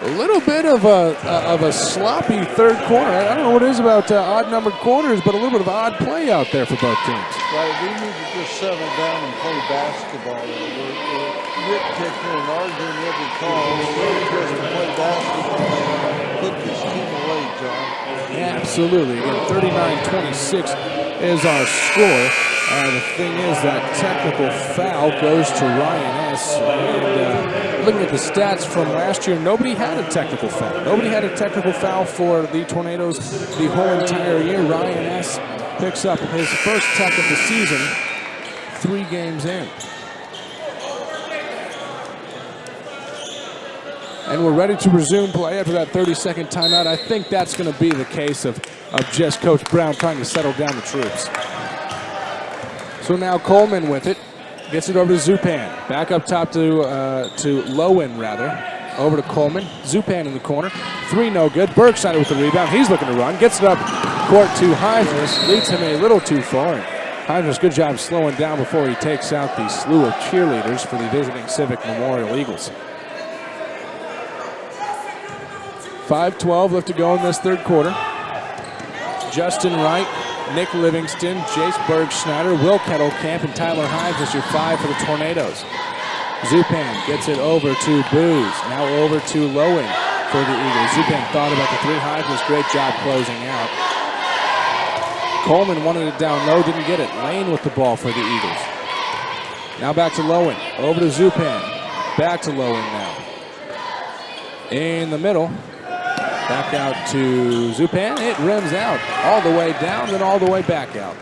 A little bit of a sloppy third quarter. I don't know what it is about odd-numbered quarters, but a little bit of odd play out there for both teams. Right, we need to just settle down and play basketball. We're nitpicking and arguing every call. We need just to play basketball and put this team away, John. Yeah, absolutely. Again, 39-26 is our score. The thing is that technical foul goes to Ryan S. And looking at the stats from last year, nobody had a technical foul. Nobody had a technical foul for the Tornadoes the whole entire year. Ryan S. picks up his first tech of the season 3 games in. And we're ready to resume play after that 30-second timeout. I think that's going to be the case of just Coach Brown trying to settle down the troops. So now Coleman with it. Gets it over to Zupan. Back up top to Lowen, rather. Over to Coleman. Zupan in the corner. 3 no good. Bergschneider with the rebound. He's looking to run. Gets it up court to Heidrus. Leads him a little too far. Heidrus, good job slowing down before he takes out the slew of cheerleaders for the visiting Civic Memorial Eagles. 5:12 left to go in this third quarter. Justin Wright, Nick Livingston, Jace Bergschneider, Will Kettlecamp, and Tyler Heidrus, your 5 for the Tornadoes. Zupan gets it over to Booz. Now over to Lowen for the Eagles. Zupan thought about the 3. Heidrus, great job closing out. Coleman wanted it down low, didn't get it. Lane with the ball for the Eagles. Now back to Lowen. Over to Zupan. Back to Lowen now. In the middle. Back out to Zupan. It rims out all the way down, then all the way back out.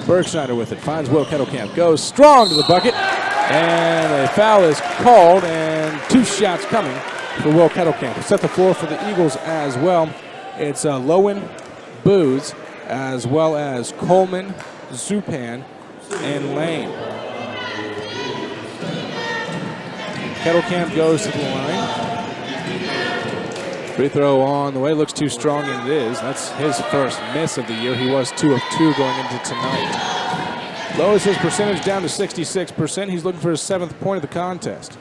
Bergschneider with it. Finds Will Kettlecamp. Goes strong to the bucket. And a foul is called, and 2 shots coming for Will Kettlecamp. Set the floor for the Eagles as well. It's Lowen, Booz, as well as Coleman, Zupan, and Lane. Kettlecamp goes to the line. Free throw on the way. Looks too strong, and it is. That's his first miss of the year. He was 2 of 2 going into tonight. Lowers his percentage down to 66%. He's looking for his 7th point of the contest.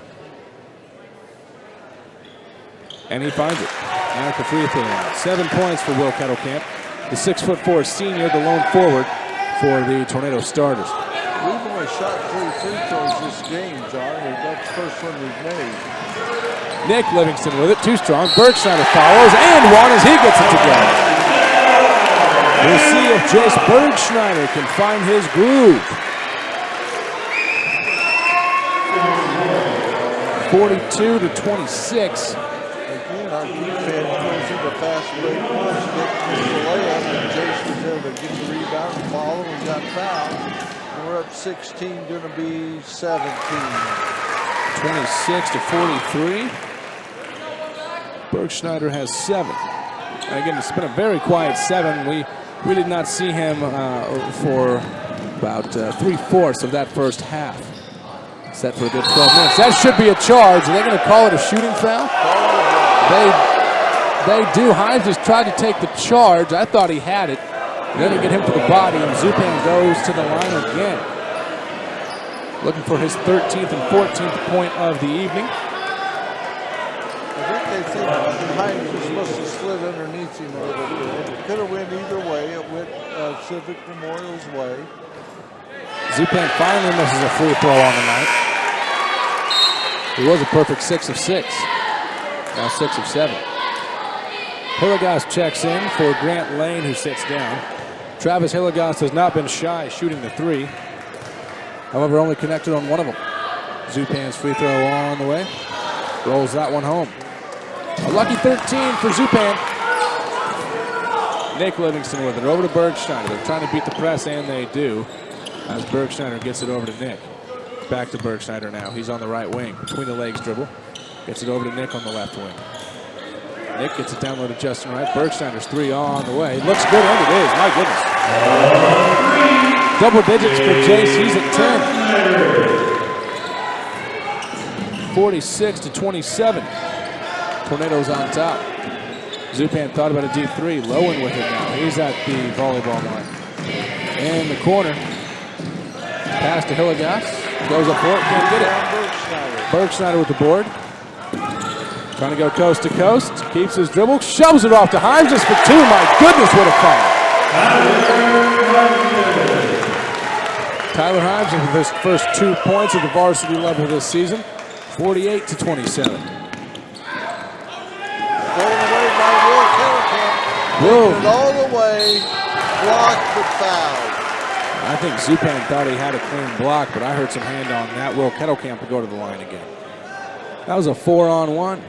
And he finds it. Now at the free throw line. 7 points for Will Kettlecamp. The 6'4" senior, the lone forward for the Tornado starters. We've only shot 3 free throws this game, John. That's the first one we've made. Nick Livingston with it, too strong. Bergschneider follows, and one as he gets it together. We'll see if Jace Bergschneider can find his groove. 42-26. Again, our defense goes into fast break points, gets the layup, and Jace was able to get the rebound and follow and got fouled. And we're up 16, going to be 17. 26-43. Bergschneider has 7. And again, it's been a very quiet 7. We did not see him for about 3/4 of that first half. Set for a good 12 minutes. That should be a charge. Are they going to call it a shooting foul? They do. Hines just tried to take the charge. I thought he had it. Then they get him for the body, and Zupan goes to the line again. Looking for his 13th and 14th point of the evening. I think they think Hines was supposed to slid underneath him a little bit. It could have went either way. It went Civic Memorial's way. Zupan finally misses a free throw on the night. He was a perfect 6 of 6. Now 6 of 7. Hilligoss checks in for Grant Lane, who sits down. Travis Hilligoss has not been shy shooting the 3. However, only connected on one of them. Zupan's free throw on the way. Rolls that one home. A lucky 13 for Zupan. Nick Livingston with it. Over to Bergschneider. They're trying to beat the press, and they do. As Bergschneider gets it over to Nick. Back to Bergschneider now. He's on the right wing. Between the legs dribble. Gets it over to Nick on the left wing. Nick gets it down low to Justin Wright. Bergschneider's 3 on the way. Looks good, and it is. My goodness. Double digits for Jace. He's at 10. 46-27. Tornadoes on top. Zupan thought about a deep 3. Lowen with it now. He's at the volleyball line. in the corner. Pass to Hillegas. Goes up for it. Can't get it. Bergschneider with the board. Trying to go coast to coast. Keeps his dribble. Shoves it off to Himes just for two. My goodness, what a foul. Tyler Himes with his first 2 points at the varsity level this season. 48-27. Whoa. All the way, blocked but fouled. I think Zupan thought he had a clean block, but I heard some hand on that. Will Kettlecamp will go to the line again. That was a 4-on-1.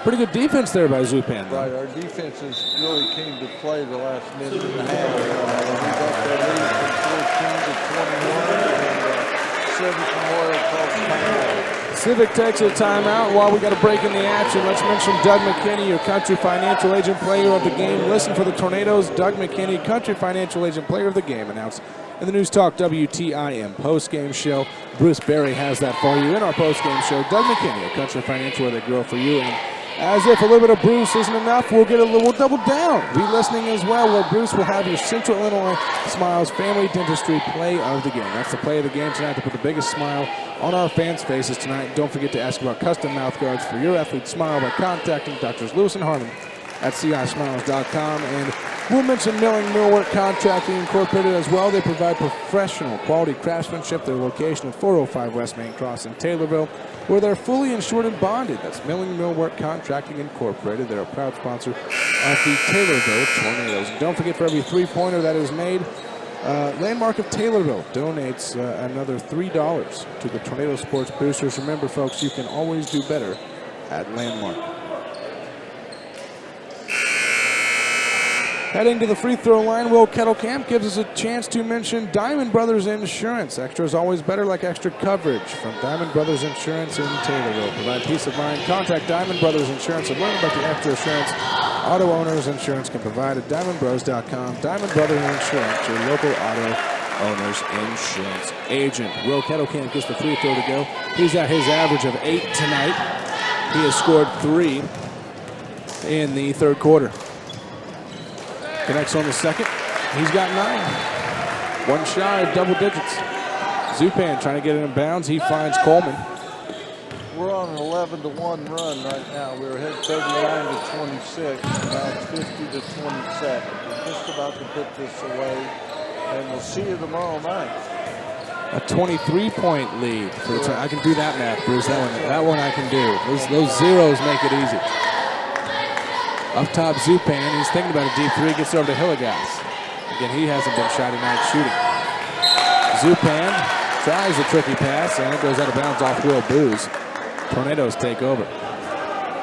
Pretty good defense there by Zupan, though. Right, our defenses really came to play the last minute and a half. We got their lead from 14 to 21, and Civic Memorial calls timeout. Civic takes a timeout while we got a break in the action. Let's mention Doug McKinney, your Country Financial Agent Player of the Game. Listen for the Tornadoes. Doug McKinney, Country Financial Agent Player of the Game, announced in the News Talk WTIM postgame show. Bruce Berry has that for you in our postgame show. Doug McKinney, a Country Financial where they grow for you. And as if a little bit of Bruce isn't enough, we'll double down. Be listening as well, where Bruce will have your Central Illinois Smiles Family Dentistry play of the game. That's the play of the game tonight to put the biggest smile on our fans' faces tonight. Don't forget to ask about custom mouth guards for your athlete's smile by contacting Drs. Lewis and Harmon at CISmiles.com. And we'll mention Milling Millwork Contracting Incorporated as well. They provide professional quality craftsmanship. Their location at 405 West Main Cross in Taylorville, where they're fully insured and bonded. That's Milling Millwork Contracting Incorporated. They're a proud sponsor of the Taylorville Tornadoes. And don't forget, for every three-pointer that is made, Landmark of Taylorville donates another $3 to the Tornado Sports Boosters. Remember, folks, you can always do better at Landmark. Heading to the free throw line, Will Kettlecamp gives us a chance to mention Diamond Brothers Insurance. Extra is always better, like extra coverage from Diamond Brothers Insurance in Taylorville. Provide peace of mind. Contact Diamond Brothers Insurance and learn about the extra assurance auto owners insurance can provide at diamondbros.com. Diamond Brothers Insurance, your local auto owners insurance agent. Will Kettlecamp gets the free throw to go. He's at his average of 8 tonight. He has scored 3 in the third quarter. Connects on the second. He's got 9. One shy of double digits. Zupan trying to get it in bounds. He finds Coleman. We're on an 11-1 run right now. We were ahead 39-26. Now it's 50-27. We're just about to put this away, and we'll see you tomorrow night. A 23-point lead. I can do that math, Bruce. That one I can do. Those zeros make it easy. Up top, Zupan. He's thinking about a deep three. Gets over to Hillegas. Again, he hasn't been shy tonight shooting. Zupan tries a tricky pass, and it goes out of bounds off Will Booz. Tornadoes take over.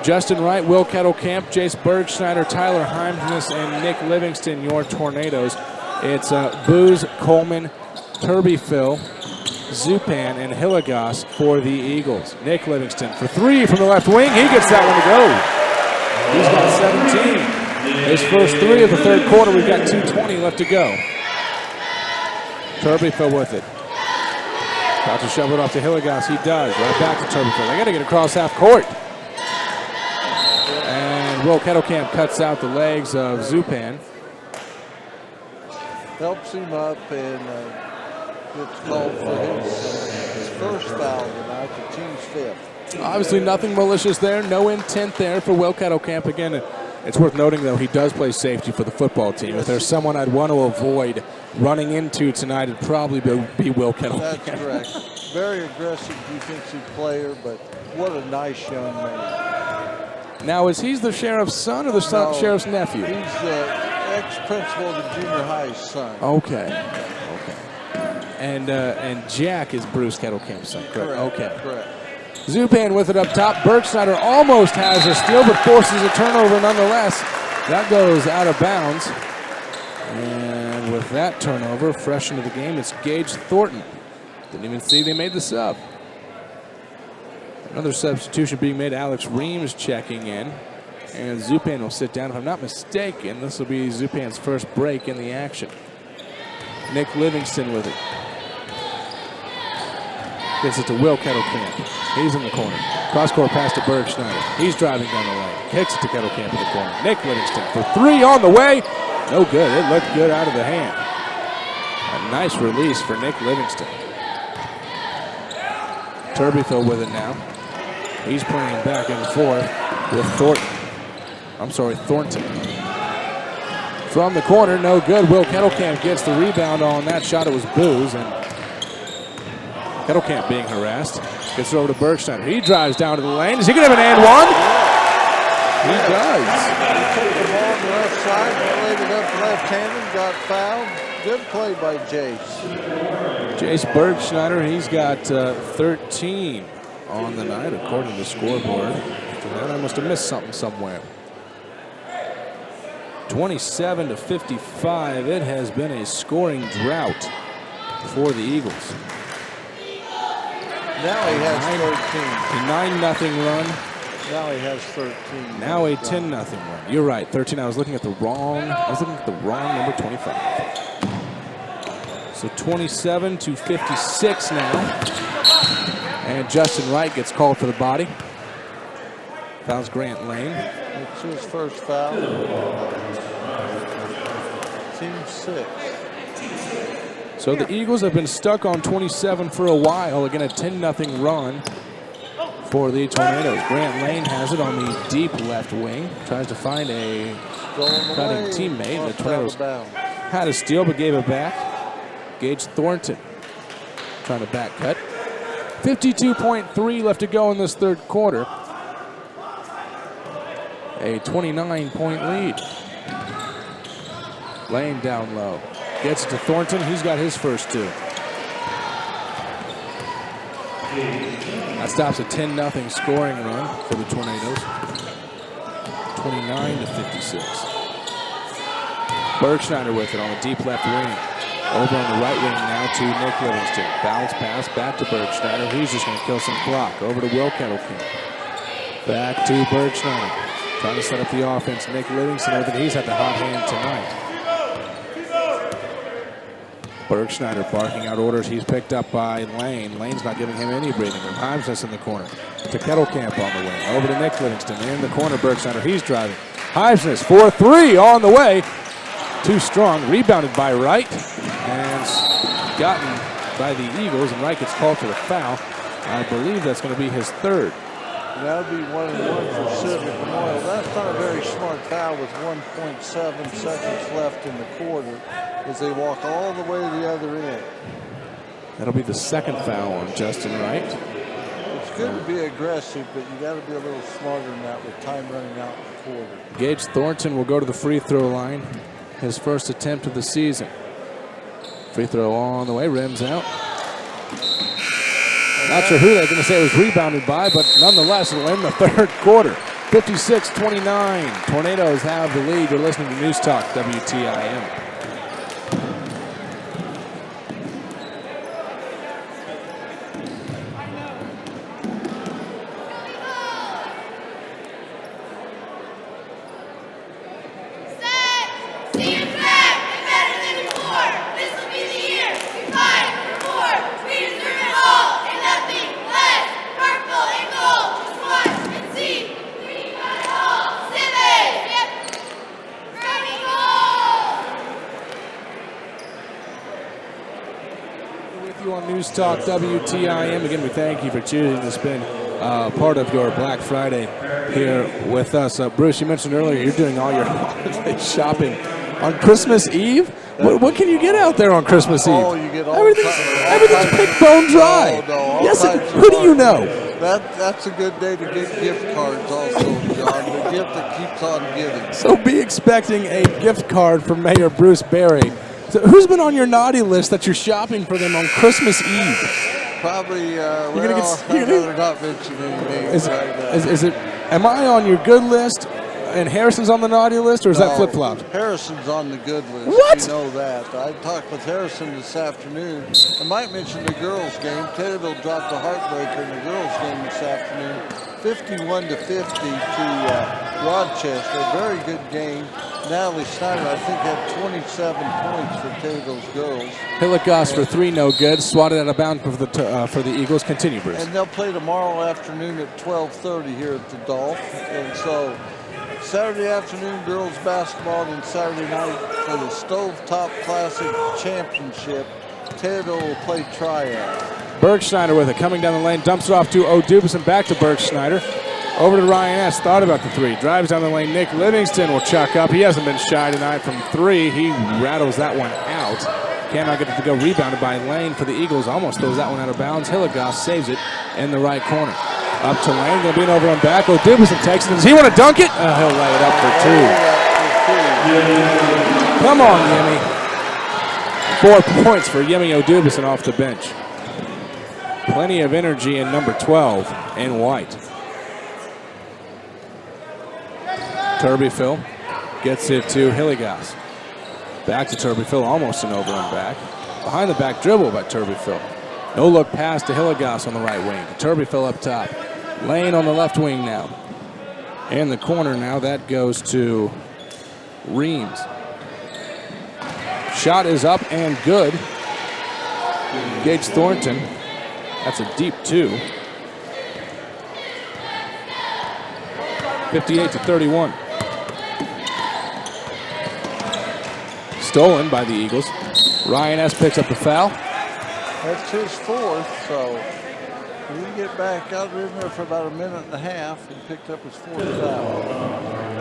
Justin Wright, Will Kettlecamp, Jace Bergschneider, Tyler Heimness, and Nick Livingston, your Tornadoes. It's Booz, Coleman, Turbyfill, Zupan, and Hillegas for the Eagles. Nick Livingston for 3 from the left wing. He gets that one to go. He's got 17. His first 3 of the third quarter. We've got 2:20 left to go. Turbyfill with it. About to shove it off to Hillegas. He does. Right back to Turbyfill. They got to get across half court. And Will Kettlecamp cuts out the legs of Zupan. Helps him up and gets called for his first foul tonight, the team's 5th. Obviously nothing malicious there. No intent there for Will Kettlecamp. Again, it's worth noting, though, he does play safety for the football team. If there's someone I'd want to avoid running into tonight, it'd probably be Will Kettlecamp. That's correct. Very aggressive defensive player, but what a nice young man. Now, is he the sheriff's son or the sheriff's nephew? He's the ex-principal of the junior high's son. Okay. And Jack is Bruce Kettlecamp's son, correct? Okay. Correct. Zupan with it up top. Bergschneider almost has a steal, but forces a turnover nonetheless. That goes out of bounds. And with that turnover, fresh into the game, it's Gage Thornton. Didn't even see they made the sub. Another substitution being made. Alex Reams checking in. And Zupan will sit down. If I'm not mistaken, this will be Zupan's first break in the action. Nick Livingston with it. Gets it to Will Kettlecamp. He's in the corner. Cross-court pass to Bergschneider. He's driving down the lane. Kicks it to Kettlecamp in the corner. Nick Livingston for 3 on the way. No good. It looked good out of the hand. A nice release for Nick Livingston. Turbyfield with it now. He's playing back and forth with Thornton. From the corner, no good. Will Kettlecamp gets the rebound on that shot. It was Booz, and Kettlecamp being harassed. Gets it over to Bergstein. He drives down to the lane. Is he going to have an and one? He does. He took the ball on the left side, laid it up left-handed, got fouled. Good play by Jace. Jace Bergschneider, he's got 13 on the night, according to the scoreboard. I must have missed something somewhere. 27-55. It has been a scoring drought for the Eagles. Now he has 13. A 9-0 run. Now he has 13. Now a 10-0 run. You're right, 13. I was looking at the wrong number 25. So 27-56 now. And Justin Wright gets called for the body. Fouls Grant Lane. It's his first foul. Team 6. So the Eagles have been stuck on 27 for a while. Again, a 10-0 run for the Tornadoes. Grant Lane has it on the deep left wing. Tries to find a cutting teammate. The Tornadoes had a steal but gave it back. Gage Thornton trying to back cut. 52.3 left to go in this third quarter. A 29-point lead. Lane down low. Gets it to Thornton. He's got his first two. That stops a 10-0 scoring run for the Tornadoes. 29-56. Bergschneider with it on the deep left wing. Over on the right wing now to Nick Livingston. Bounce pass back to Bergschneider. He's just going to kill some clock. Over to Will Kettlecamp. Back to Bergschneider. Trying to set up the offense. Nick Livingston, he's had the hot hand tonight. Bergschneider barking out orders. He's picked up by Lane. Lane's not giving him any breathing room. Heimsness in the corner. To Kettlecamp on the wing. Over to Nick Livingston. In the corner, Bergschneider. He's driving. Heimsness for three on the way. Too strong. Rebounded by Wright. And gotten by the Eagles. And Wright gets called for the foul. I believe that's going to be his third. And that would be 1-1 for Civic Memorial. That's not a very smart foul with 1.7 seconds left in the quarter as they walk all the way to the other end. That'll be the second foul on Justin Wright. It's good to be aggressive, but you got to be a little smarter than that with time running out in the quarter. Gage Thornton will go to the free throw line. His first attempt of the season. Free throw on the way, rims out. Not sure who they're going to say it was rebounded by, but nonetheless, it'll end the third quarter. 56-29. Tornadoes have the lead. You're listening to News Talk WTIM. News Talk WTIM. Again, we thank you for choosing to spend part of your Black Friday here with us. Bruce, you mentioned earlier you're doing all your holiday shopping on Christmas Eve. What can you get out there on Christmas Eve? Oh, you get all everything's picked bone dry. No, yes, who do you know? That's a good day to get gift cards also, John. The gift that keeps on giving. So be expecting a gift card from Mayor Bruce Berry. So who's been on your naughty list that you're shopping for them on Christmas Eve? Probably, I'd rather not mention any names is it, am I on your good list and Harrison's on the naughty list, or is that flip-flopped? Harrison's on the good list. What? You know that. I talked with Harrison this afternoon. I might mention the girls' game. Taylorville dropped a heartbreaker in the girls' game this afternoon. 51-50 to Rochester. Very good game. Natalie Snyder, I think, had 27 points for Taylorville's girls. Hilligoss for three, no good. Swatted out of bounds for the Eagles. Continue, Bruce. And they'll play tomorrow afternoon at 12:30 here at the Dolph. And so Saturday afternoon girls basketball, and Saturday night for the Stovetop Classic Championship. Taylorville will play Triad. Bergschneider with it, coming down the lane, dumps it off to O'Dubison, back to Bergschneider. Over to Ryan S. Thought about the three. Drives down the lane. Nick Livingston will chuck up. He hasn't been shy tonight from three. He rattles that one out. Cannot get it to go. Rebounded by Lane for the Eagles. Almost throws that one out of bounds. Hilligoss saves it in the right corner. Up to Lane. Going to be an over and back. O'Dubison takes it. Does he want to dunk it? He'll lay it up for two. Come on, Yemi. 4 points for Yemi O'Dubison off the bench. Plenty of energy in number 12 in white. Turbyfill gets it to Hilligoss. Back to Turbyfill, almost an over and back. Behind the back dribble by Turbyfill. No look pass to Hilligoss on the right wing. Turbyfill up top. Lane on the left wing now. In the corner now, that goes to Reams. Shot is up and good. Gage Thornton. That's a deep two. 58-31. Stolen by the Eagles. Ryan S. picks up the foul. That's his fourth, so he didn't get back out in there for about a minute and a half and picked up his fourth foul.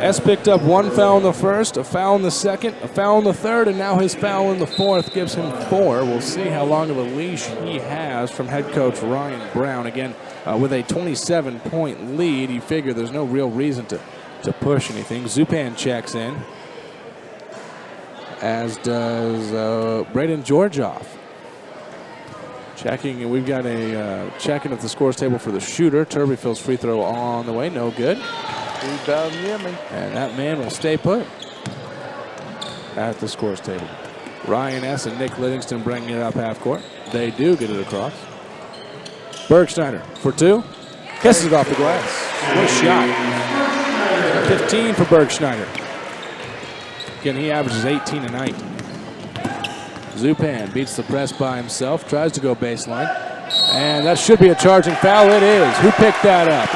S picked up one foul in the first, a foul in the second, a foul in the third, and now his foul in the fourth gives him 4. We'll see how long of a leash he has from head coach Ryan Brown. Again, with a 27-point lead, you figure there's no real reason to push anything. Zupan checks in, as does Braden Georgioff. Checking, and we've got a checking at the scores table for the shooter. Turbyfill's free throw on the way, no good. Rebound Yemi. And that man will stay put at the scores table. Ryan S. and Nick Livingston bringing it up half court. They do get it across. Bergschneider for two. Kisses it off the glass. What a shot. 15 for Bergschneider. Again, he averages 18 a night. Zupan beats the press by himself, tries to go baseline. And that should be a charging foul. It is. Who picked that up?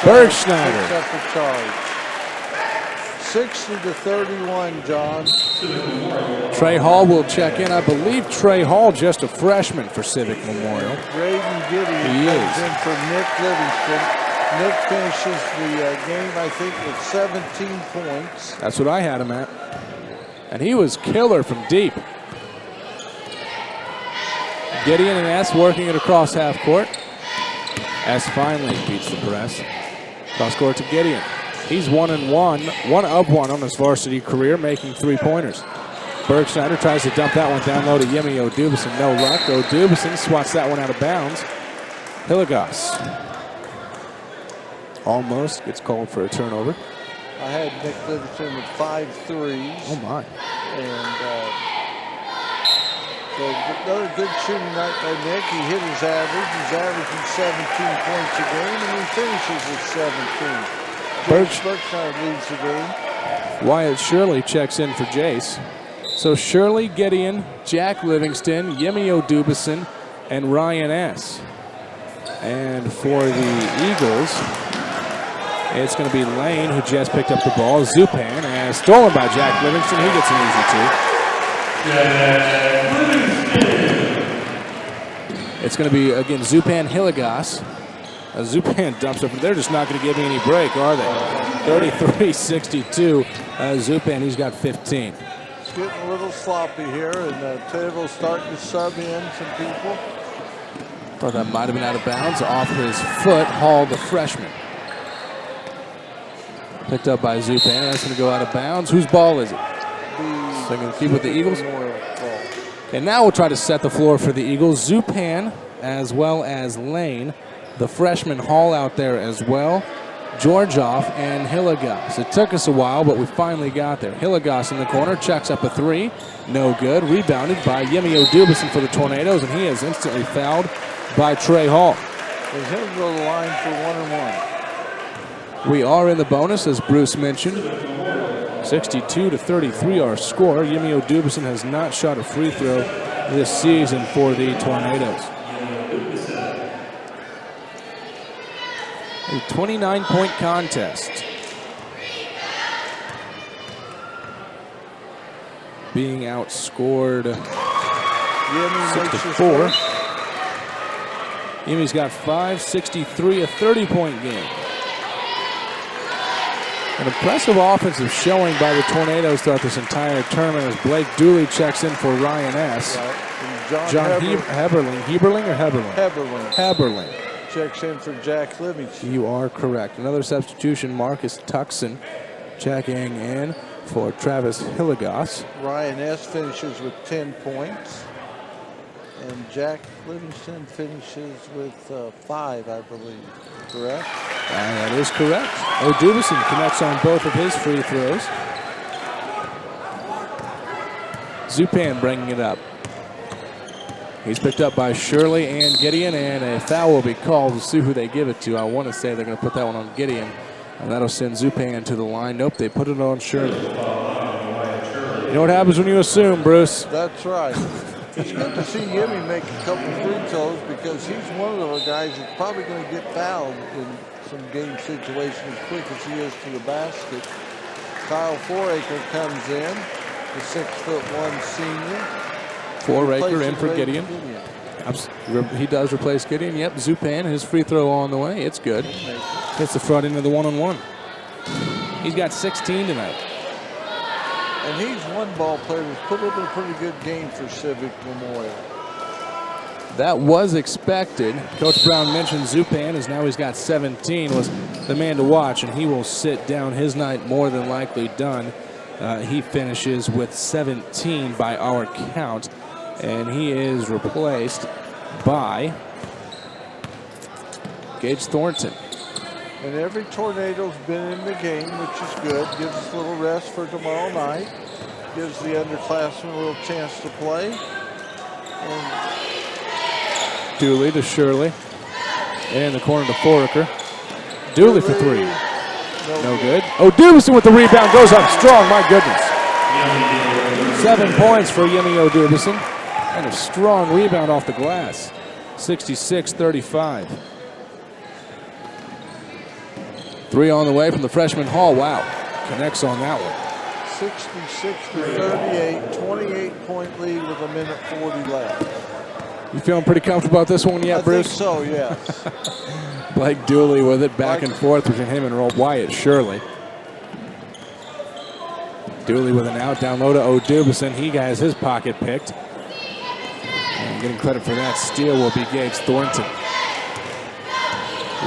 Bergschneider. Picks up the charge. 60-31, John. Trey Hall will check in. I believe Trey Hall just a freshman for Civic Memorial. Braden Gideon comes in for Nick Livingston. Nick finishes the game, I think, with 17 points. That's what I had him at. And he was killer from deep. Gideon and S working it across half court. S finally beats the press. Cross court to Gideon. He's 1-1, 1 of 1 on his varsity career, making 3-pointers. Bergschneider tries to dump that one down low to Yemi O'Dubison. No luck. O'Dubison swats that one out of bounds. Hilligoss almost gets called for a turnover. I had Nick Livingston with 5 threes. Oh, my. And so another good shooting night by Nick. He hit his average. He's averaging 17 points a game, and he finishes with 17. Bergschneider leads the game. Wyatt Shirley checks in for Jace. So Shirley, Gideon, Jack Livingston, Yemi O'Dubison, and Ryan S. And for the Eagles, it's going to be Lane, who just picked up the ball. Zupan, and stolen by Jack Livingston. He gets an easy two. It's going to be, again, Zupan Hilligoss. Zupan dumps up. They're just not going to give me any break, are they? 33-62. Zupan, he's got 15. It's getting a little sloppy here, and Taylorville starting to sub in some people. Thought that might have been out of bounds. Off his foot, Hall, the freshman. Picked up by Zupan. That's going to go out of bounds. Whose ball is it? So they're going to keep with the Eagles. And now we'll try to set the floor for the Eagles. Zupan, as well as Lane. The freshman Hall out there as well. Georgioff and Hilligoss. It took us a while, but we finally got there. Hilligoss in the corner, checks up a three. No good. Rebounded by Yemi O'Dubison for the Tornadoes, and he is instantly fouled by Trey Hall. He's heading to the line for 1-1. We are in the bonus, as Bruce mentioned. 62-33 our score. Yemi O'Dubison has not shot a free throw this season for the Tornadoes. A 29-point contest. being outscored Yemi makes his 6-4. first. Yemi's got 563, a 30-point game. An impressive offensive showing by the Tornadoes throughout this entire tournament as Blake Dooley checks in for Ryan S. Right. And John Heberling checks in for Jack Livingston. You are correct. Another substitution, Marcus Tuxson checking in for Travis Hilligoss. Ryan S. finishes with 10 points. And Jack Livingston finishes with 5, I believe. Correct? That is correct. O'Dubison connects on both of his free throws. Zupan bringing it up. He's picked up by Shirley and Gideon, and a foul will be called. We'll see who they give it to. I want to say they're going to put that one on Gideon, and that'll send Zupan to the line. Nope, they put it on Shirley. You know what happens when you assume, Bruce? That's right. It's good to see Yemi make a couple free throws because he's one of those guys that's probably going to get fouled in some game situations as quick as he is to the basket. Kyle Foraker comes in, the 6'1" senior. Foraker in for Gideon. He does replace Gideon. Yep, Zupan, his free throw on the way. It's good. Hits the front end of the one-on-one. He's got 16 tonight. And he's one ball player who's put up a pretty good game for Civic Memorial. That was expected. Coach Brown mentioned Zupan, as now he's got 17, was the man to watch, and he will sit down. His night more than likely done. He finishes with 17 by our count, and he is replaced by Gage Thornton. And every Tornado's been in the game, which is good. Gives us a little rest for tomorrow night. Gives the underclassmen a little chance to play. And Dooley to Shirley. In the corner to Foraker. Dooley for 3. No good. O'Dubison with the rebound. Goes up strong. My goodness. 7 points for Yemi O'Dubison. And a strong rebound off the glass. 66-35. 3 on the way from the freshman Hall. Wow. Connects on that one. 66-38. 28-point lead with a minute 40 left. You feeling pretty comfortable about this one yet, Bruce? I think so, yes. Blake Dooley with it back and forth between him and Wyatt Shirley. Dooley with an out down low to O'Dubison. He has his pocket picked. And getting credit for that steal will be Gage Thornton.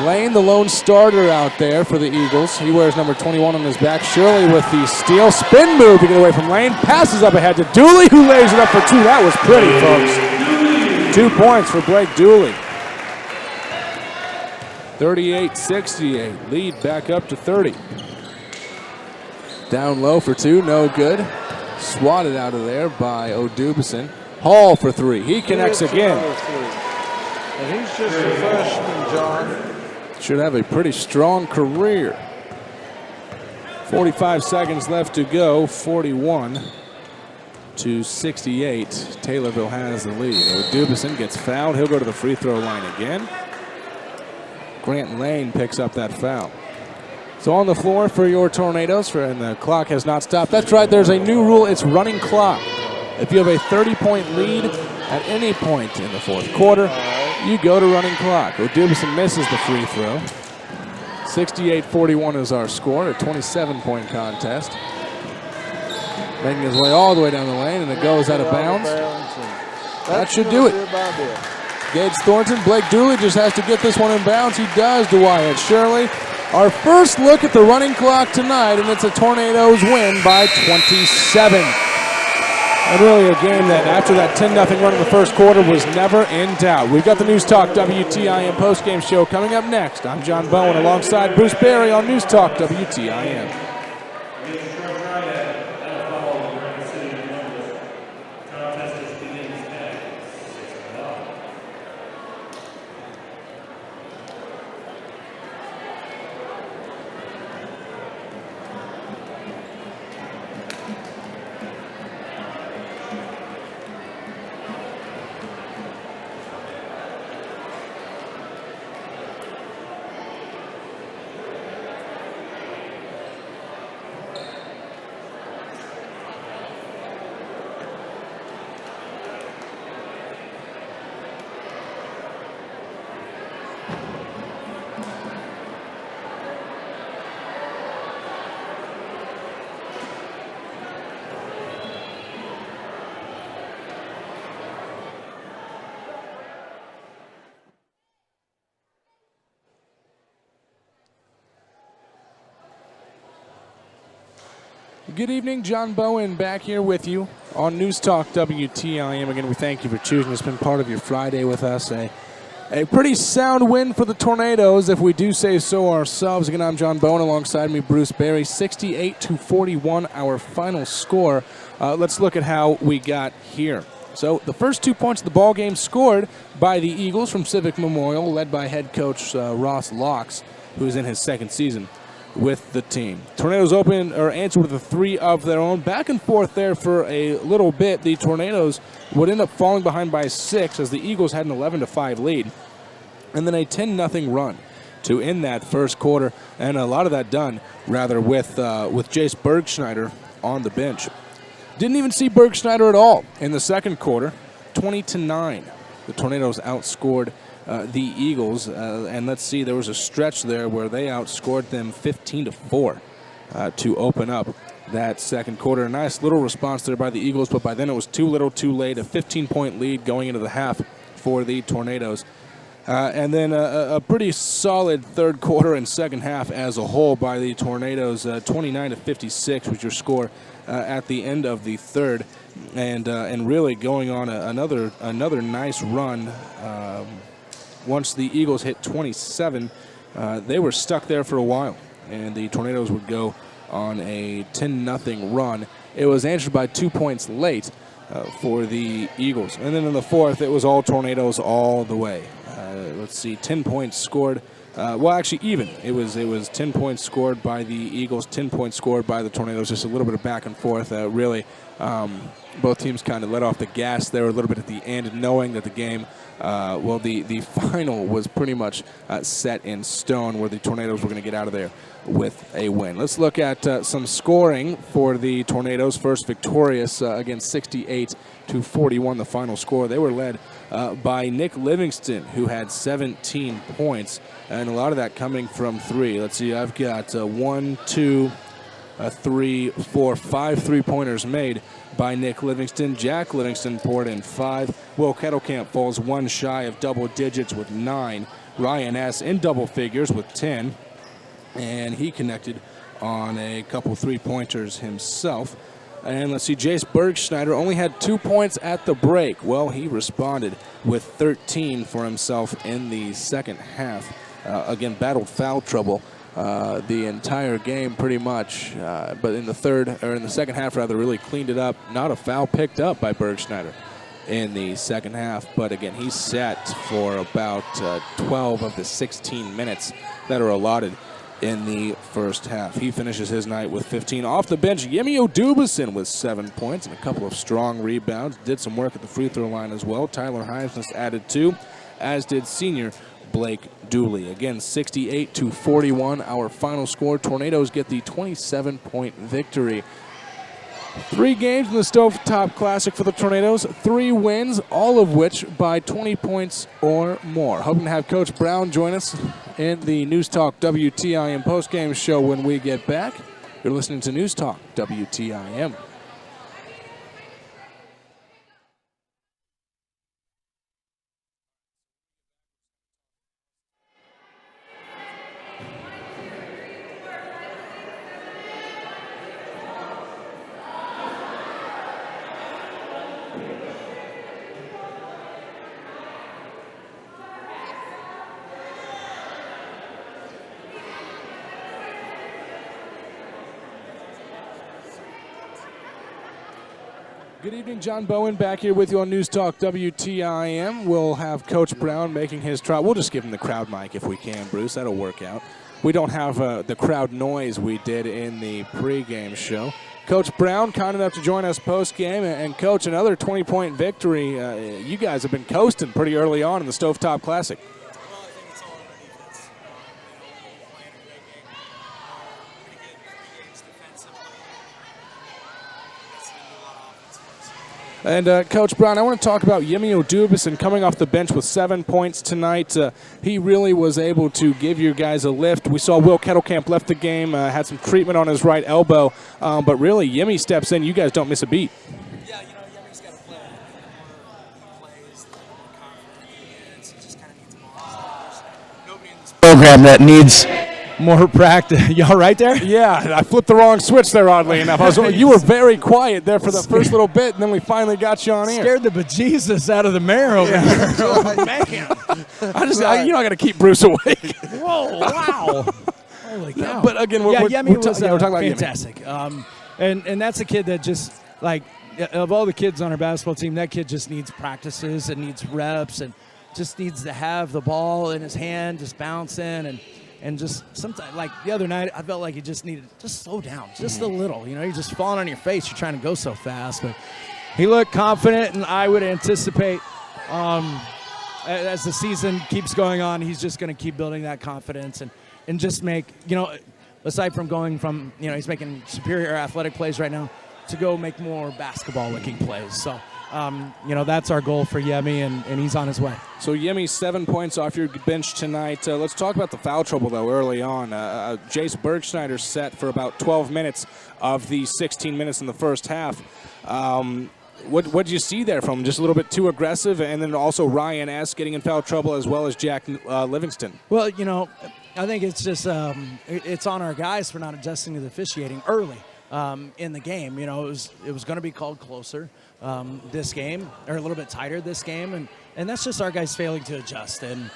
Lane, the lone starter out there for the Eagles. He wears number 21 on his back. Shirley with the steal. Spin move to get away from Lane. Passes up ahead to Dooley, who lays it up for 2. That was pretty, folks. 2 points for Blake Dooley. 38-68. Lead back up to 30. Down low for 2. No good. Swatted out of there by O'Dubison. Hall for 3. He connects again. And he's just a freshman, John. Should have a pretty strong career. 45 seconds left to go. 41-68. Taylorville has the lead. O'Dubison gets fouled. He'll go to the free throw line again. Grant Lane picks up that foul. So on the floor for your Tornadoes, and the clock has not stopped. That's right, there's a new rule. It's running clock. If you have a 30-point lead at any point in the fourth quarter, you go to running clock. O'Dubison misses the free throw. 68-41 is our score, a 27-point contest. Making his way all the way down the lane, and it goes out of bounds. That should do it. Gage Thornton, Blake Dooley just has to get this one in bounds. He does to Wyatt Shirley. Our first look at the running clock tonight, and it's a Tornadoes win by 27. And really a game that, after that 10-0 run in the first quarter, was never in doubt. We've got the News Talk WTIM postgame show coming up next. I'm John Bowen alongside Bruce Barry on News Talk WTIM. Good evening, John Bowen back here with you on News Talk WTIM. Again, we thank you for choosing to spend part of your Friday with us. A pretty sound win for the Tornadoes, if we do say so ourselves. Again, I'm John Bowen, alongside me, Bruce Berry. 68-41, our final score. Let's look at how we got here. So the first 2 points of the ball game scored by the Eagles from Civic Memorial, led by head coach Ross Locks, who's in his second season with the team. Tornadoes answered with a 3 of their own. Back and forth there for a little bit. The Tornadoes would end up falling behind by 6 as the Eagles had an 11-5 lead. And then a 10-0 run to end that first quarter. And a lot of that done, rather, with Jace Bergschneider on the bench. Didn't even see Bergschneider at all in the second quarter. 20-9. The Tornadoes outscored the Eagles, and let's see, there was a stretch there where they outscored them 15-4 to open up that second quarter. A nice little response there by the Eagles, but by then it was too little, too late. A 15-point lead going into the half for the Tornadoes. And then a pretty solid third quarter and second half as a whole by the Tornadoes. 29-56 was your score at the end of the third, and really going on another nice run. Once the Eagles hit 27, they were stuck there for a while, and the Tornadoes would go on a 10-0 run. It was answered by 2 points late for the Eagles. And then in the fourth, it was all Tornadoes all the way. Let's see, 10 points scored. Well, actually, even. It was 10 points scored by the Eagles, 10 points scored by the Tornadoes. Just a little bit of back and forth. Really, both teams kind of let off the gas there a little bit at the end, knowing that the game, the final was pretty much set in stone, where the Tornadoes were going to get out of there with a win. Let's look at some scoring for the Tornadoes. First victorious again, 68-41, the final score. They were led by Nick Livingston, who had 17 points, and a lot of that coming from 3. Let's see, I've got 1, 2, 3, 4, 5 3-pointers made by Nick Livingston. Jack Livingston poured in 5. Will Kettlecamp falls 1 shy of double digits with 9. Ryan S. in double figures with 10. And he connected on a couple 3-pointers himself. And let's see, Jace Bergschneider only had 2 points at the break. Well, he responded with 13 for himself in the second half. Again, battled foul trouble the entire game pretty much. But in the second half, really cleaned it up. Not a foul picked up by Bergschneider in the second half. But again, he sat for about 12 of the 16 minutes that are allotted in the first half. He finishes his night with 15. Off the bench, Yemi Odubison with 7 points and a couple of strong rebounds. Did some work at the free throw line as well. Tyler Highsmith added 2, as did senior Blake Dooley. Again, 68-41, our final score. Tornadoes get the 27-point victory. 3 games in the Stovetop Classic for the Tornadoes, 3 wins, all of which by 20 points or more. Hoping to have Coach Brown join us in the News Talk WTIM postgame show when we get back. You're listening to News Talk WTIM. Good evening, John Bowen back here with you on News Talk WTIM. We'll have Coach Brown making his try. We'll just give him the crowd mic if we can, Bruce. That'll work out. We don't have the crowd noise we did in the pregame show. Coach Brown, kind enough to join us postgame. And, Coach, another 20-point victory. You guys have been coasting pretty early on in the Stovetop Classic. Well, I think it's all on our defense. We're playing a great game. Pretty good 3 games defensively. That's going to do a lot of offense for us. And, Coach Brown, I want to talk about Yemi Odubison coming off the bench with 7 points tonight. He really was able to give you guys a lift. We saw Will Kettlecamp left the game, had some treatment on his right elbow. But really, Yemi steps in. You guys don't miss a beat. Yeah, Yemi's got to play. He plays the confident he is. He just kind of needs a ball. There's nobody in this program that needs more practice. You all right there? Yeah, I flipped the wrong switch there, oddly enough. You were very quiet there for the first little bit, and then we finally got you on air. Scared the bejesus out of the mayor over here. Man, I got to keep Bruce awake. Whoa, wow. Holy cow. But again, Yemi was we're talking about Yemi. fantastic. And that's a kid that just, like, of all the kids on our basketball team, that kid just needs practices and needs reps and just needs to have the ball in his hand, just bouncing and just sometimes, like the other night, I felt like he just needed to just slow down just a little. You know, you're just falling on your face. You're trying to go so fast. But he looked confident, and I would anticipate as the season keeps going on, he's just going to keep building that confidence and just make, you know, aside from going from, you know, he's making superior athletic plays right now, to go make more basketball-looking plays. So, you know, that's our goal for Yemi, and he's on his way. So Yemi, 7 points off your bench tonight. Let's talk about the foul trouble, though, early on. Jace Bergschneider set for about 12 minutes of the 16 minutes in the first half. What did you see there from him? Just a little bit too aggressive, and then also Ryan S. getting in foul trouble, as well as Jack Livingston. Well, you know, I think it's just it's on our guys for not adjusting to the officiating early. In the game, you know, it was going to be called closer this game, or a little bit tighter this game, and that's just our guys failing to adjust, and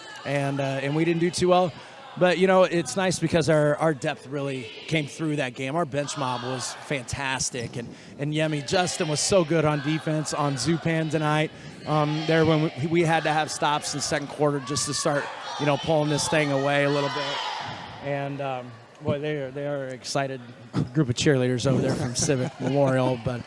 we didn't do too well. But you know, it's nice because our depth really came through that game. Our bench mob was fantastic, and Yemi Justin was so good on defense on Zupan tonight. There when we had to have stops in the second quarter just to start, you know, pulling this thing away a little bit, and. Boy, they are an excited group of cheerleaders over there from Civic Memorial. But,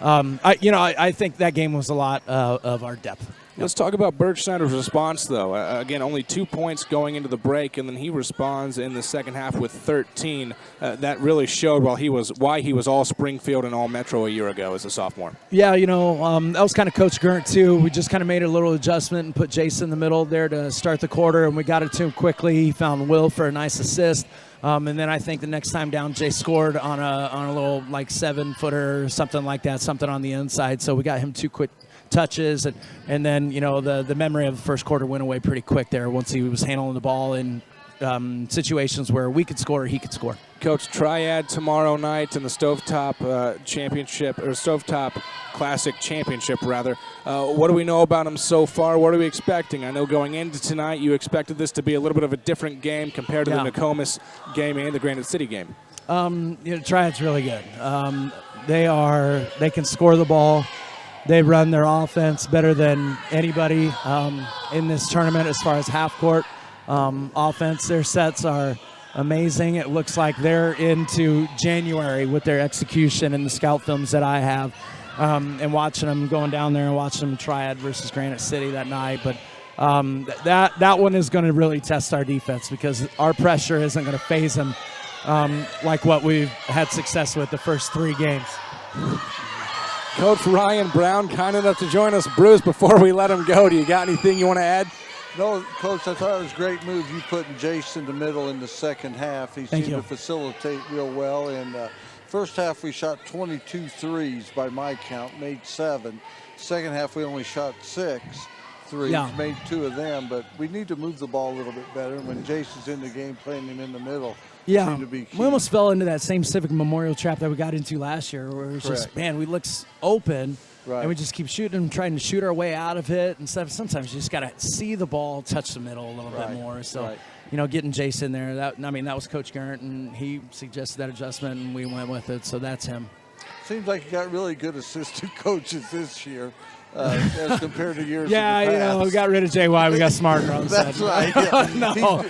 I think that game was a lot of our depth. Let's talk about Bergschneider's response, though. Again, only 2 points going into the break, and then he responds in the second half with 13. That really showed why he was all Springfield and all Metro a year ago as a sophomore. Yeah, you know, that was kind of Coach Gurnt, too. We just kind of made a little adjustment and put Jason in the middle there to start the quarter, and we got it to him quickly. He found Will for a nice assist. And then I think the next time down, Jay scored on a little, like, 7-footer or something like that, something on the inside. So we got him 2 quick touches, and then, you know, the memory of the first quarter went away pretty quick there once he was handling the ball in situations where we could score or he could score. Coach, Triad tomorrow night in the Stovetop Championship, or Stovetop Classic Championship, rather. What do we know about them so far? What are we expecting? I know going into tonight you expected this to be a little bit of a different game compared to the Nokomis game and the Granite City game. You know, Triad's really good. They can score the ball. They run their offense better than anybody in this tournament as far as half-court offense. Their sets are amazing. It looks like they're into January with their execution and the scout films that I have, and watching them going down there and watching them Triad versus Granite City that night. But that one is going to really test our defense because our pressure isn't going to phase them like what we've had success with the first 3 games. Coach Ryan Brown, kind enough to join us. Bruce, before we let him go, do you got anything you want to add? No, Coach, I thought it was a great move you putting Jason in the middle in the second half. He seemed to facilitate real well. And first half we shot 22 threes by my count, made 7. Second half we only shot 6 threes, made 2 of them. But we need to move the ball a little bit better. And when Jason's in the game, playing him in the middle, seemed to be key. We almost fell into that same Civic Memorial trap that we got into last year, where it was just, man, we look open. Right. And we just keep shooting, trying to shoot our way out of it. And sometimes you just got to see the ball touch the middle a little bit more. So, you know, getting Jason there, that was Coach Gurnt, and he suggested that adjustment, and we went with it. So that's him. Seems like you got really good assistant coaches this year as compared to years Yeah, in the past. you know, we got rid of JY. We got smarter on the That's side. right. No.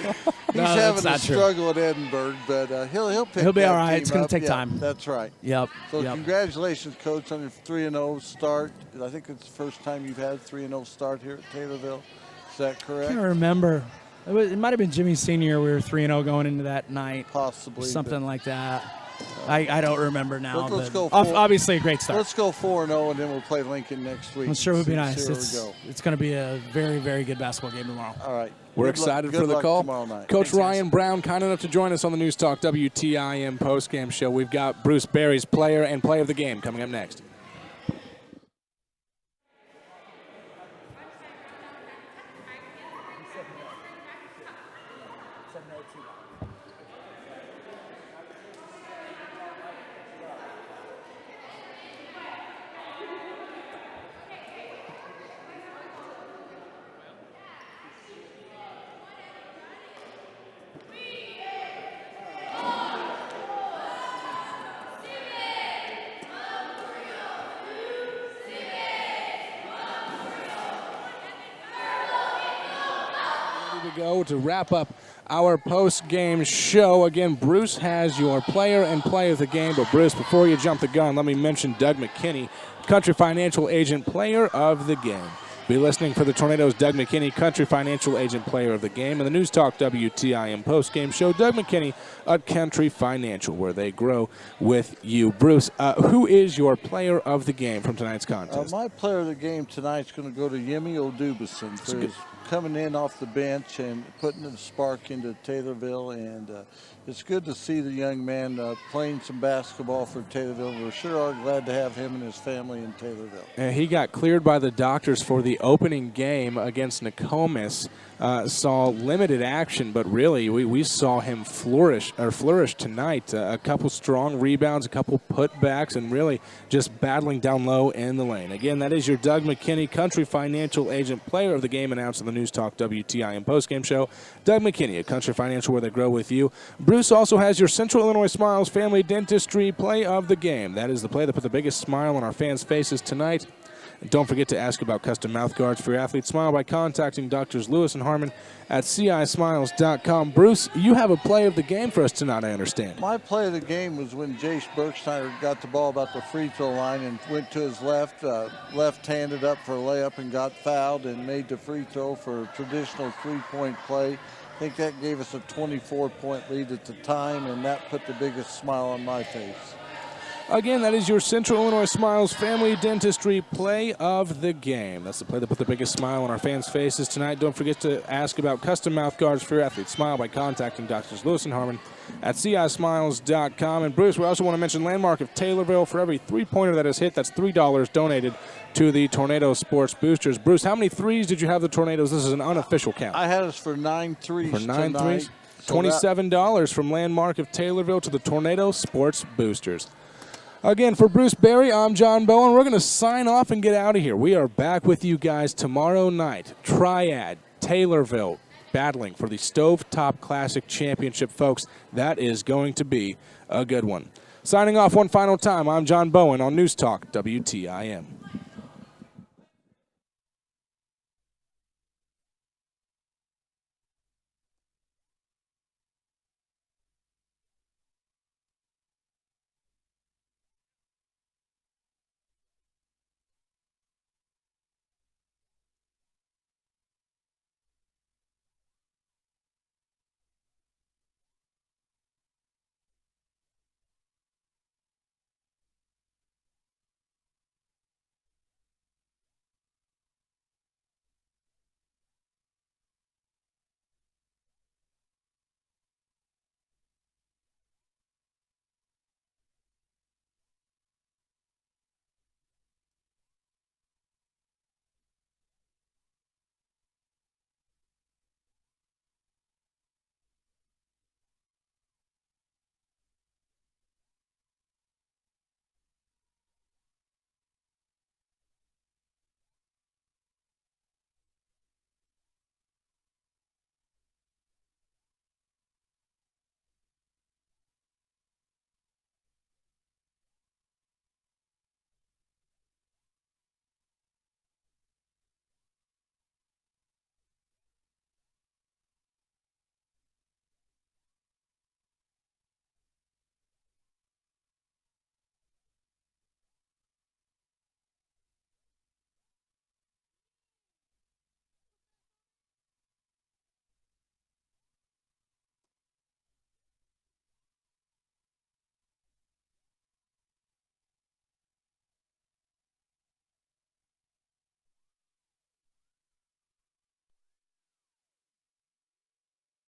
He's having a struggle at Edinburgh, but he'll be all right. Team it's going to take up. time. That's right. Yep. So congratulations, Coach, on your 3-0 start. I think it's the first time you've had a 3-0 start here at Taylorville. Is that correct? I can't remember. It might have been Jimmy's senior year. We were 3-0 going into that night. Possibly. Something like that. I don't remember now. Let's go obviously a great start. Let's go 4-0, and then we'll play Lincoln next week. It sure would be nice. It's going to be a very, very good basketball game tomorrow. All right. We're excited for the call. Coach Ryan Brown, kind enough to join us on the News Talk WTIM postgame show. We've got Bruce Berry's player and play of the game coming up next. Ready to go to wrap up our post-game show. Again, Bruce has your player and play of the game. But Bruce, before you jump the gun, let me mention Doug McKinney, Country Financial Agent Player of the Game. Be listening for the Tornadoes' Doug McKinney, Country Financial Agent Player of the Game, and the News Talk WTIM post-game show, Doug McKinney at Country Financial, where they grow with you. Bruce, who is your player of the game from tonight's contest? My player of the game tonight is going to go to Yemi Odubison for his coming in off the bench and putting the spark into Taylorville. And it's good to see the young man playing some basketball for Taylorville. We're sure are glad to have him and his family in Taylorville. And he got cleared by the doctors for the opening game against Nokomis. Saw limited action, but really we saw him flourish tonight. A couple strong rebounds, a couple putbacks, and really just battling down low in the lane. Again, that is your Doug McKinney, Country Financial Agent Player of the Game, announced on the News Talk WTIM postgame show. Doug McKinney at Country Financial, where they grow with you. Bruce also has your Central Illinois Smiles Family Dentistry Play of the Game. That is the play that put the biggest smile on our fans' faces tonight. And don't forget to ask about custom mouth guards for your athletes. Smile by contacting Doctors Lewis and Harmon at CISmiles.com. Bruce, you have a play of the game for us tonight, I understand. My play of the game was when Jace Bergsteiner got the ball about the free throw line and went to his left, left-handed up for a layup and got fouled and made the free throw for a traditional three-point play. I think that gave us a 24-point lead at the time, and that put the biggest smile on my face. Again, that is your Central Illinois Smiles Family Dentistry Play of the Game. That's the play that put the biggest smile on our fans' faces tonight. Don't forget to ask about custom mouth guards for your athletes. Smile by contacting Doctors Lewis and Harmon at CISmiles.com. And Bruce, we also want to mention Landmark of Taylorville. For every three-pointer that is hit, that's $3 donated to the Tornado Sports Boosters. Bruce, how many threes did you have the Tornadoes? This is an unofficial count. I had us for 9 threes For 9 tonight. threes? $27 from Landmark of Taylorville to the Tornado Sports Boosters. Again, for Bruce Berry, I'm John Bowen. We're going to sign off and get out of here. We are back with you guys tomorrow night. Triad, Taylorville, battling for the Stovetop Classic Championship, folks. That is going to be a good one. Signing off one final time, I'm John Bowen on News Talk WTIM.